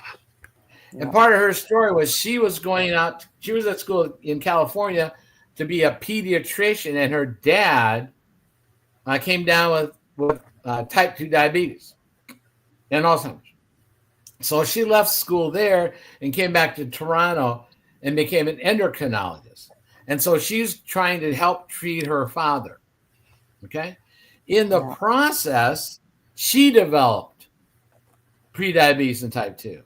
Speaker 1: And part of her story was she was at school in California to be a pediatrician, and her dad came down with type 2 diabetes and Alzheimer's. So she left school there and came back to Toronto and became an endocrinologist. And so she's trying to help treat her father. Okay. In the process, she developed prediabetes and type 2.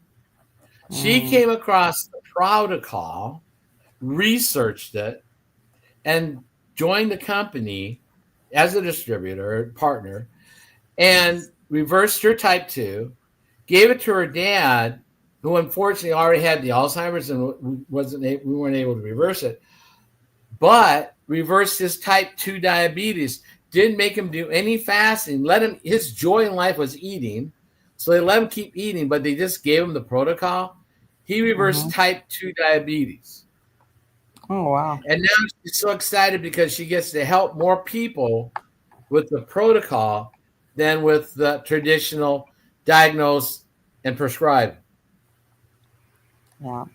Speaker 1: She came across the protocol, researched it, and joined the company as a distributor, partner, and reversed her type 2, gave it to her dad, who unfortunately already had the Alzheimer's and we weren't able to reverse it, but reversed his type 2 diabetes, didn't make him do any fasting, his joy in life was eating, so they let him keep eating, but they just gave him the protocol. He reversed type 2 diabetes.
Speaker 2: Oh, wow.
Speaker 1: And now she's so excited because she gets to help more people with the protocol than with the traditional diagnose and prescribe.
Speaker 2: Yeah.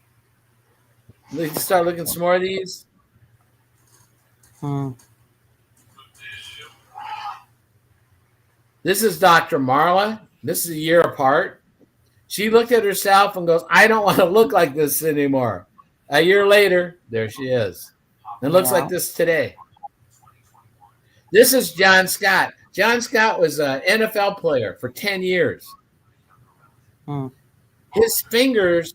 Speaker 1: We can start looking some more of these. This is Dr. Marla. This is a year apart. She looked at herself and goes, I don't want to look like this anymore. A year later, there she is. And looks like this today. This is John Scott. John Scott was an NFL player for 10 years. His fingers,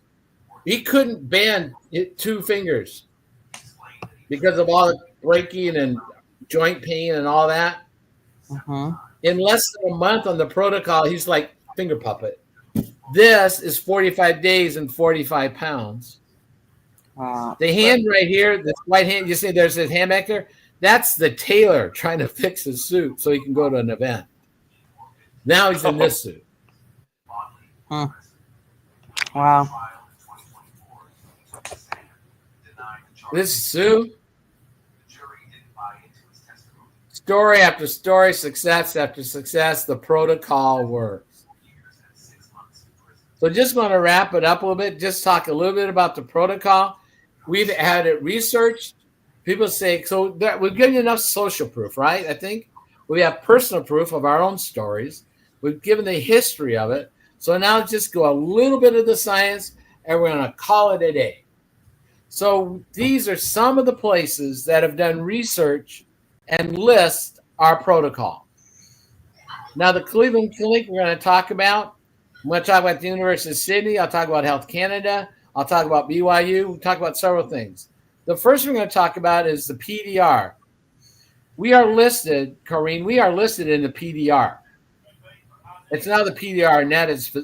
Speaker 1: he couldn't bend 2 fingers because of all the breaking and joint pain and all that. In less than a month on the protocol, he's like finger puppet. This is 45 days and 45 pounds. The hand right here, this white hand, you see there's this hand back there? That's the tailor trying to fix his suit so he can go to an event. Now he's in this suit.
Speaker 2: Wow.
Speaker 1: This is Sue. Story after story, success after success, the protocol works. So just going to wrap it up a little bit, just talk a little bit about the protocol. We've had it researched. People say, so we've given you enough social proof, right? I think we have personal proof of our own stories. We've given the history of it. So now just go a little bit of the science, and we're going to call it a day. So these are some of the places that have done research and list our protocol. Now, the Cleveland Clinic we're going to talk about. I'm going to talk about the University of Sydney. I'll talk about Health Canada. I'll talk about BYU. We'll talk about several things. The first we're going to talk about is the PDR. We are listed, Corrine, we are listed in the PDR. It's now the PDR net. It's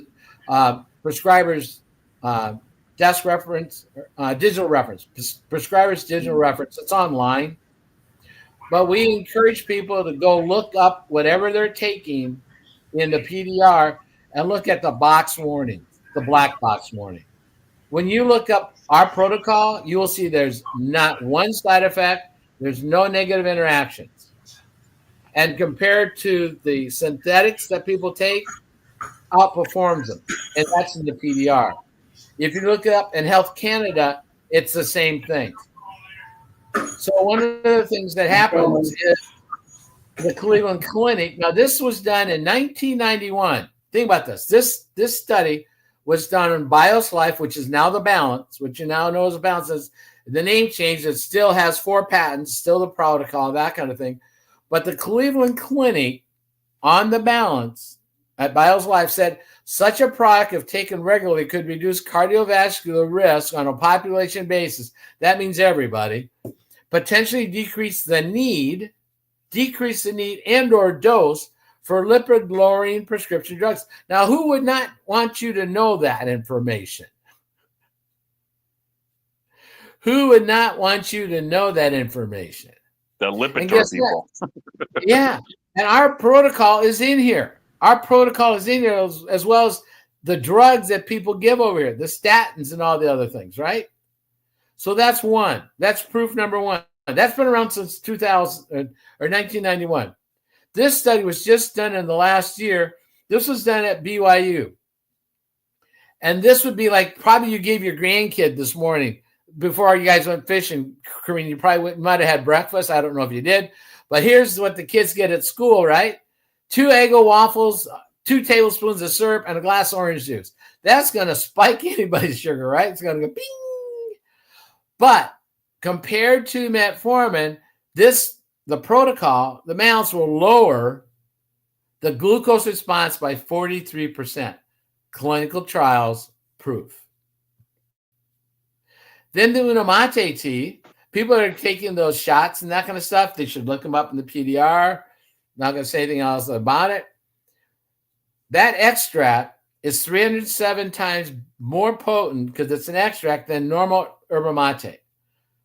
Speaker 1: prescribers desk reference, digital reference, prescribers digital reference. It's online. But we encourage people to go look up whatever they're taking in the PDR and look at the box warning, the black box warning. When you look up our protocol, you will see there's not one side effect. There's no negative interactions. And compared to the synthetics that people take, outperforms them. And that's in the PDR. If you look it up in Health Canada, it's the same thing. So one of the things that happens is the Cleveland Clinic. Now, this was done in 1991. Think about this. This study was done on BIOS Life, which is now the Balance, which you now know as a Balance. The name changed. It still has 4 patents, still the protocol, that kind of thing. But the Cleveland Clinic on the Balance at BIOS Life said such a product, if taken regularly, could reduce cardiovascular risk on a population basis. That means everybody. Potentially decrease the need and or dose for lipid-lowering prescription drugs. Now, who would not want you to know that information? Who would not want you to know that information?
Speaker 3: The Lipitor people.
Speaker 1: Yeah, and our protocol is in here. Our protocol is in there as well as the drugs that people give over here, the statins and all the other things, right? So that's one. That's proof number one. That's been around since 2000 or 1991. This study was just done in the last year. This was done at BYU. And this would be like probably you gave your grandkid this morning before you guys went fishing, Corinne. You probably might have had breakfast. I don't know if you did. But here's what the kids get at school, right? 2 Eggo waffles, 2 tablespoons of syrup, and a glass of orange juice. That's going to spike anybody's sugar, right? It's going to go bing. But compared to metformin, the protocol, the mouse will lower the glucose response by 43%. Clinical trials proof. Then the Unamate tea, people that are taking those shots and that kind of stuff, they should look them up in the PDR. Not going to say anything else about it. That extract is 307 times more potent because it's an extract than normal yerba mate.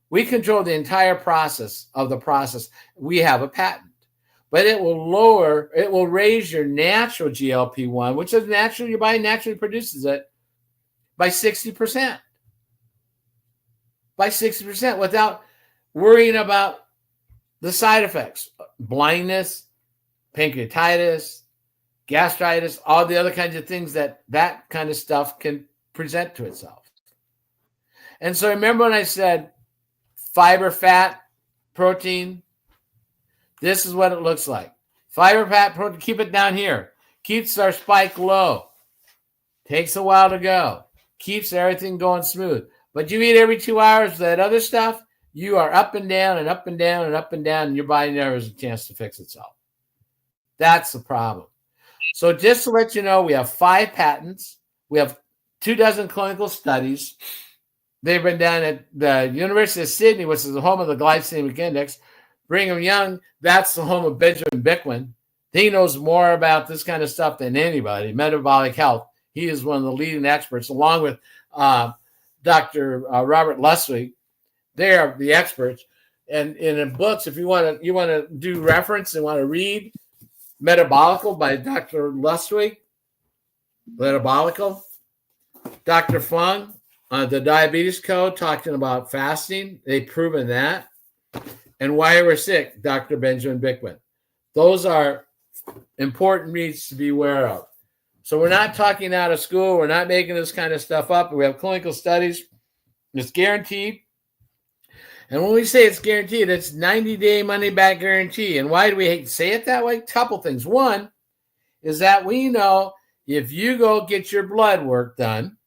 Speaker 1: We control the entire process of the process. We have a patent, but it will raise your natural GLP-1, which is natural, your body naturally produces it, by 60%. By 60% without worrying about the side effects, blindness, pancreatitis, gastritis, all the other kinds of things that kind of stuff can present to itself. And so remember when I said fiber, fat, protein, this is what it looks like. Fiber, fat, protein, keep it down here. Keeps our spike low. Takes a while to go. Keeps everything going smooth. But you eat every 2 hours that other stuff, you are up and down and up and down and up and down, and your body never has a chance to fix itself. That's the problem. So just to let you know, we have 5 patents. We have 24 clinical studies. They've been done at the University of Sydney, which is the home of the glycemic index. Brigham Young, that's the home of Benjamin Bikman. He knows more about this kind of stuff than anybody, metabolic health. He is one of the leading experts, along with Dr. Robert Lustig. They are the experts. And in books, if you want to do reference and want to read Metabolical by Dr. Lustig, Metabolical, Dr. Fung, the Diabetes Code, talking about fasting. They've proven that. And Why We're Sick, Dr. Benjamin Bikman. Those are important reads to be aware of. So we're not talking out of school. We're not making this kind of stuff up. We have clinical studies. It's guaranteed. And when we say it's guaranteed, it's 90-day money-back guarantee. And why do we hate to say it that way? Couple things. One is that we know if you go get your blood work done,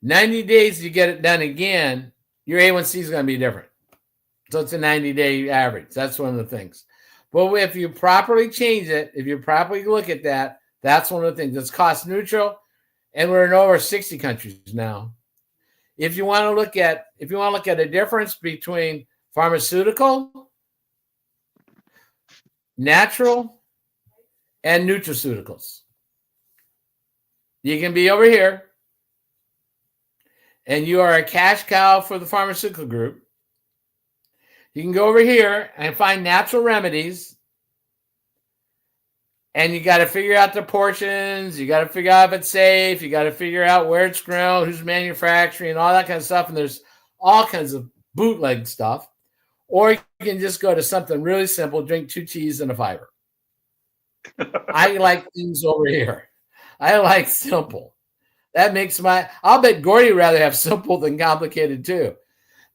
Speaker 1: 90 days you get it done again, your A1C is going to be different. So it's a 90-day average. That's one of the things. But if you properly change it, if you properly look at that, that's one of the things. It's cost neutral, and we're in over 60 countries now. If you want to look at a difference between pharmaceutical, natural, and nutraceuticals, you can be over here, and you are a cash cow for the pharmaceutical group. You can go over here and find natural remedies, and you got to figure out the portions. You got to figure out if it's safe. You got to figure out where it's grown, who's manufacturing, all that kind of stuff. And there's all kinds of bootleg stuff. Or you can just go to something really simple, drink 2 teas and a fiber. I like things over here. I like simple. That makes I'll bet Gordy would rather have simple than complicated too.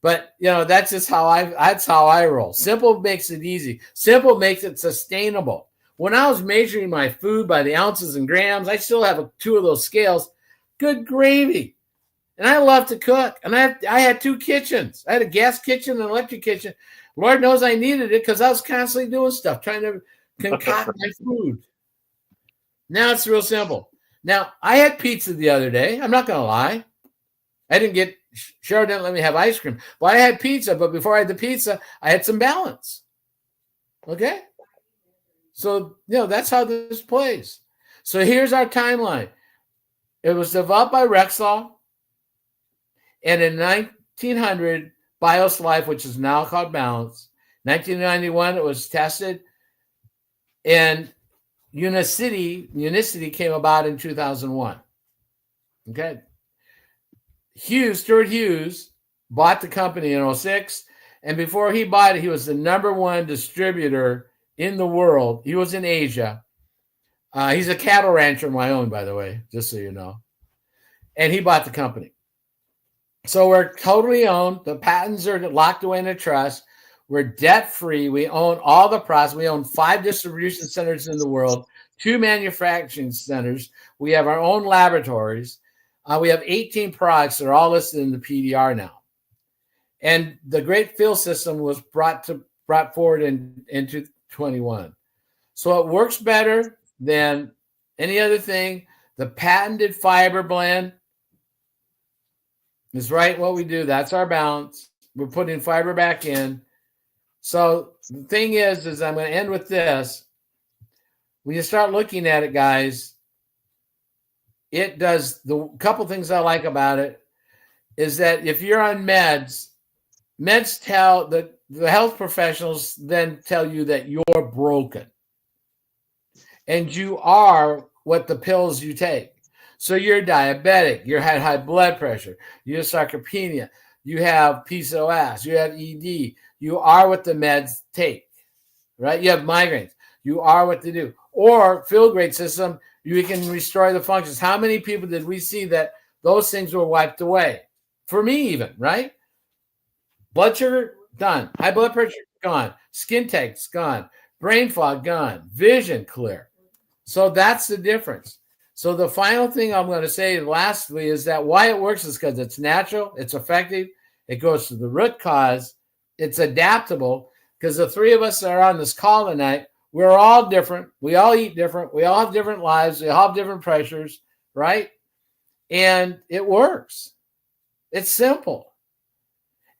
Speaker 1: But, that's just how I roll. Simple makes it easy. Simple makes it sustainable. When I was measuring my food by the ounces and grams, I still have 2 of those scales. Good gravy. And I love to cook. And I had 2 kitchens. I had a gas kitchen and an electric kitchen. Lord knows I needed it because I was constantly doing stuff, trying to concoct my food. Now it's real simple. Now, I had pizza the other day. I'm not going to lie. Cheryl didn't let me have ice cream. But I had pizza. But before I had the pizza, I had some balance. Okay? So, that's how this plays. So here's our timeline. It was developed by Rexall. And in 1900, Bios Life, which is now called Balance. 1991, it was tested. And Unicity came about in 2001. Okay. Stuart Hughes bought the company in 06. And before he bought it, he was the number one distributor in the world. He was in Asia. He's a cattle rancher in Wyoming, by the way, just so you know. And he bought the company. So we're totally owned. The patents are locked away in a trust. We're debt-free. We own all the process. We own 5 distribution centers in the world, 2 manufacturing centers. We have our own laboratories. We have 18 products that are all listed in the PDR now. And the Great Field System was brought forward in 2021. So it works better than any other thing. The patented fiber blend is right what we do. That's our balance. We're putting fiber back in. So the thing is I'm going to end with this. When you start looking at it, guys, it does the couple things I like about it is that if you're on meds tell the health professionals then tell you that you're broken. And you are what the pills you take. So you're diabetic, you had high blood pressure, you have sarcopenia, you have PCOS, you have ED, you are what the meds take, right? You have migraines, you are what they do. Or Feel Great System, you can restore the functions. How many people did we see that those things were wiped away? For me even, right? Blood sugar, done. High blood pressure, gone. Skin tags, gone. Brain fog, gone. Vision, clear. So that's the difference. So the final thing I'm going to say lastly is that why it works is because it's natural, it's effective, it goes to the root cause, it's adaptable, because the 3 of us that are on this call tonight, we're all different. We all eat different. We all have different lives. We all have different pressures, right? And it works. It's simple.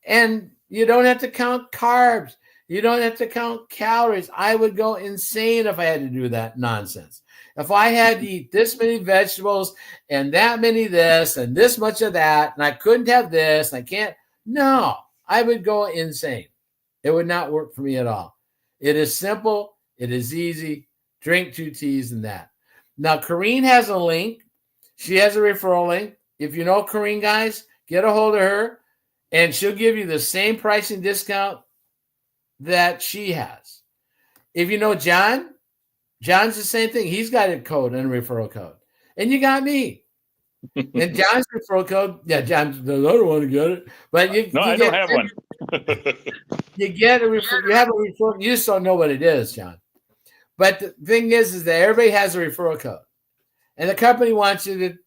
Speaker 1: And you don't have to count carbs. You don't have to count calories. I would go insane if I had to do that nonsense. If I had to eat this many vegetables and that many this and this much of that, and I couldn't have this, and I can't, no, I would go insane. It would not work for me at all. It is simple. It is easy. Drink 2 teas and that. Now, Corrine has a link. She has a referral link. If you know Corrine, guys, get a hold of her, and she'll give you the same pricing discount that she has. If you know John's the same thing. He's got a code and a referral code. And you got me. And John's referral code, yeah, John doesn't want to get it. But
Speaker 3: I don't have one.
Speaker 1: You get a referral. You have a referral. You just don't know what it is, John. But the thing is that everybody has a referral code. And the company wants you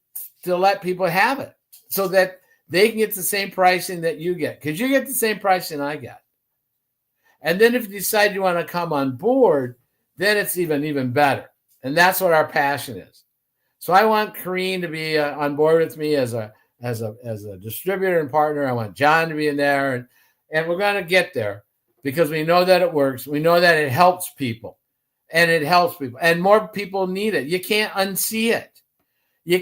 Speaker 1: to let people have it so that they can get the same pricing that you get. Because you get the same pricing I get. And then if you decide you want to come on board, then it's even better. And that's what our passion is. So I want Corrine to be on board with me as a distributor and partner. I want John to be in there. And we're going to get there because we know that it works. We know that it helps people. And it helps people. And more people need it. You can't unsee it. You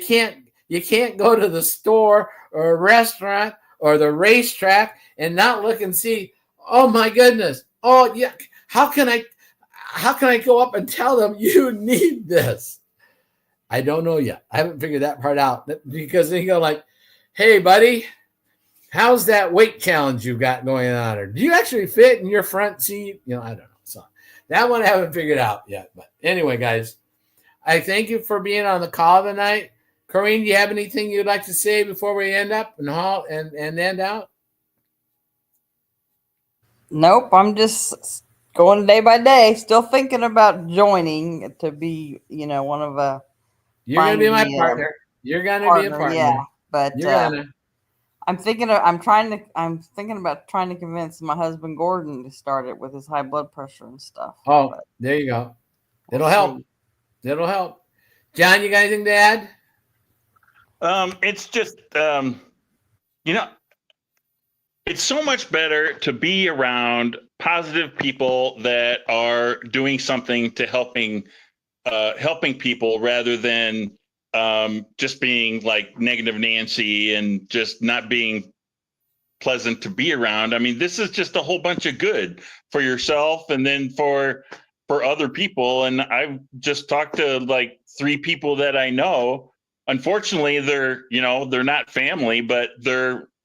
Speaker 1: can't go to the store or a restaurant or the racetrack and not look and see, oh my goodness. Oh yeah. How can I go up and tell them you need this? I don't know yet. I haven't figured that part out because they go like, hey buddy, how's that weight challenge you've got going on? Or do you actually fit in your front seat? I don't know. So that one I haven't figured out yet. But anyway, guys, I thank you for being on the call tonight. Corrine, do you have anything you'd like to say before we end up and end out?
Speaker 2: Nope. I'm just going day by day, still thinking about joining to be, one of a.
Speaker 1: You're gonna be my partner. You're gonna be a partner.
Speaker 2: Yeah, but
Speaker 1: you're gonna.
Speaker 2: I'm thinking about trying to convince my husband Gordon to start it with his high blood pressure and stuff.
Speaker 1: Oh, there you go. It'll help. It'll help. John, you got anything to add?
Speaker 3: It's just, it's so much better to be around positive people that are doing something to helping people rather than just being like negative Nancy and just not being pleasant to be around. I mean, this is just a whole bunch of good for yourself and then for for other people. And I've just talked to like 3 people that I know. Unfortunately, they're not family, but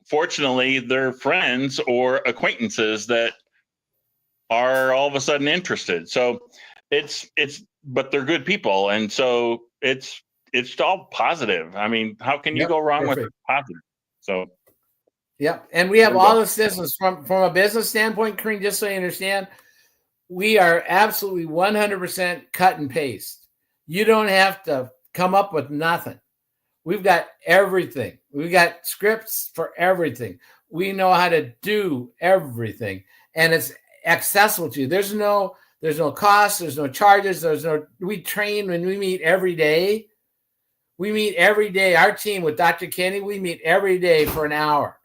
Speaker 3: fortunately they're friends or acquaintances that are all of a sudden interested. So but they're good people. And so it's all positive. I mean, how can you go wrong with positive? So.
Speaker 1: Yep. And we have all this business from a business standpoint, Kareem, just so you understand, we are absolutely 100% cut and paste. You don't have to come up with nothing. We've got everything. We've got scripts for everything. We know how to do everything, and it's accessible to you. There's no cost. There's no charges. We train when we meet every day. We meet every day. Our team with Dr. Kenny, we meet every day for an hour.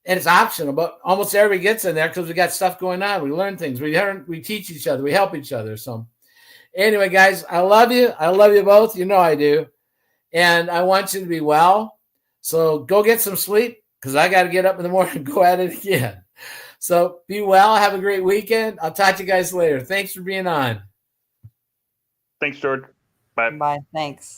Speaker 1: And it's optional, but almost everybody gets in there because we got stuff going on. We learn things. We teach each other. We help each other. So anyway, guys, I love you. I love you both. You know I do. And I want you to be well. So go get some sleep because I got to get up in the morning and go at it again. So be well. Have a great weekend. I'll talk to you guys later. Thanks for being on.
Speaker 3: Thanks, George. Bye.
Speaker 2: Bye. Thanks.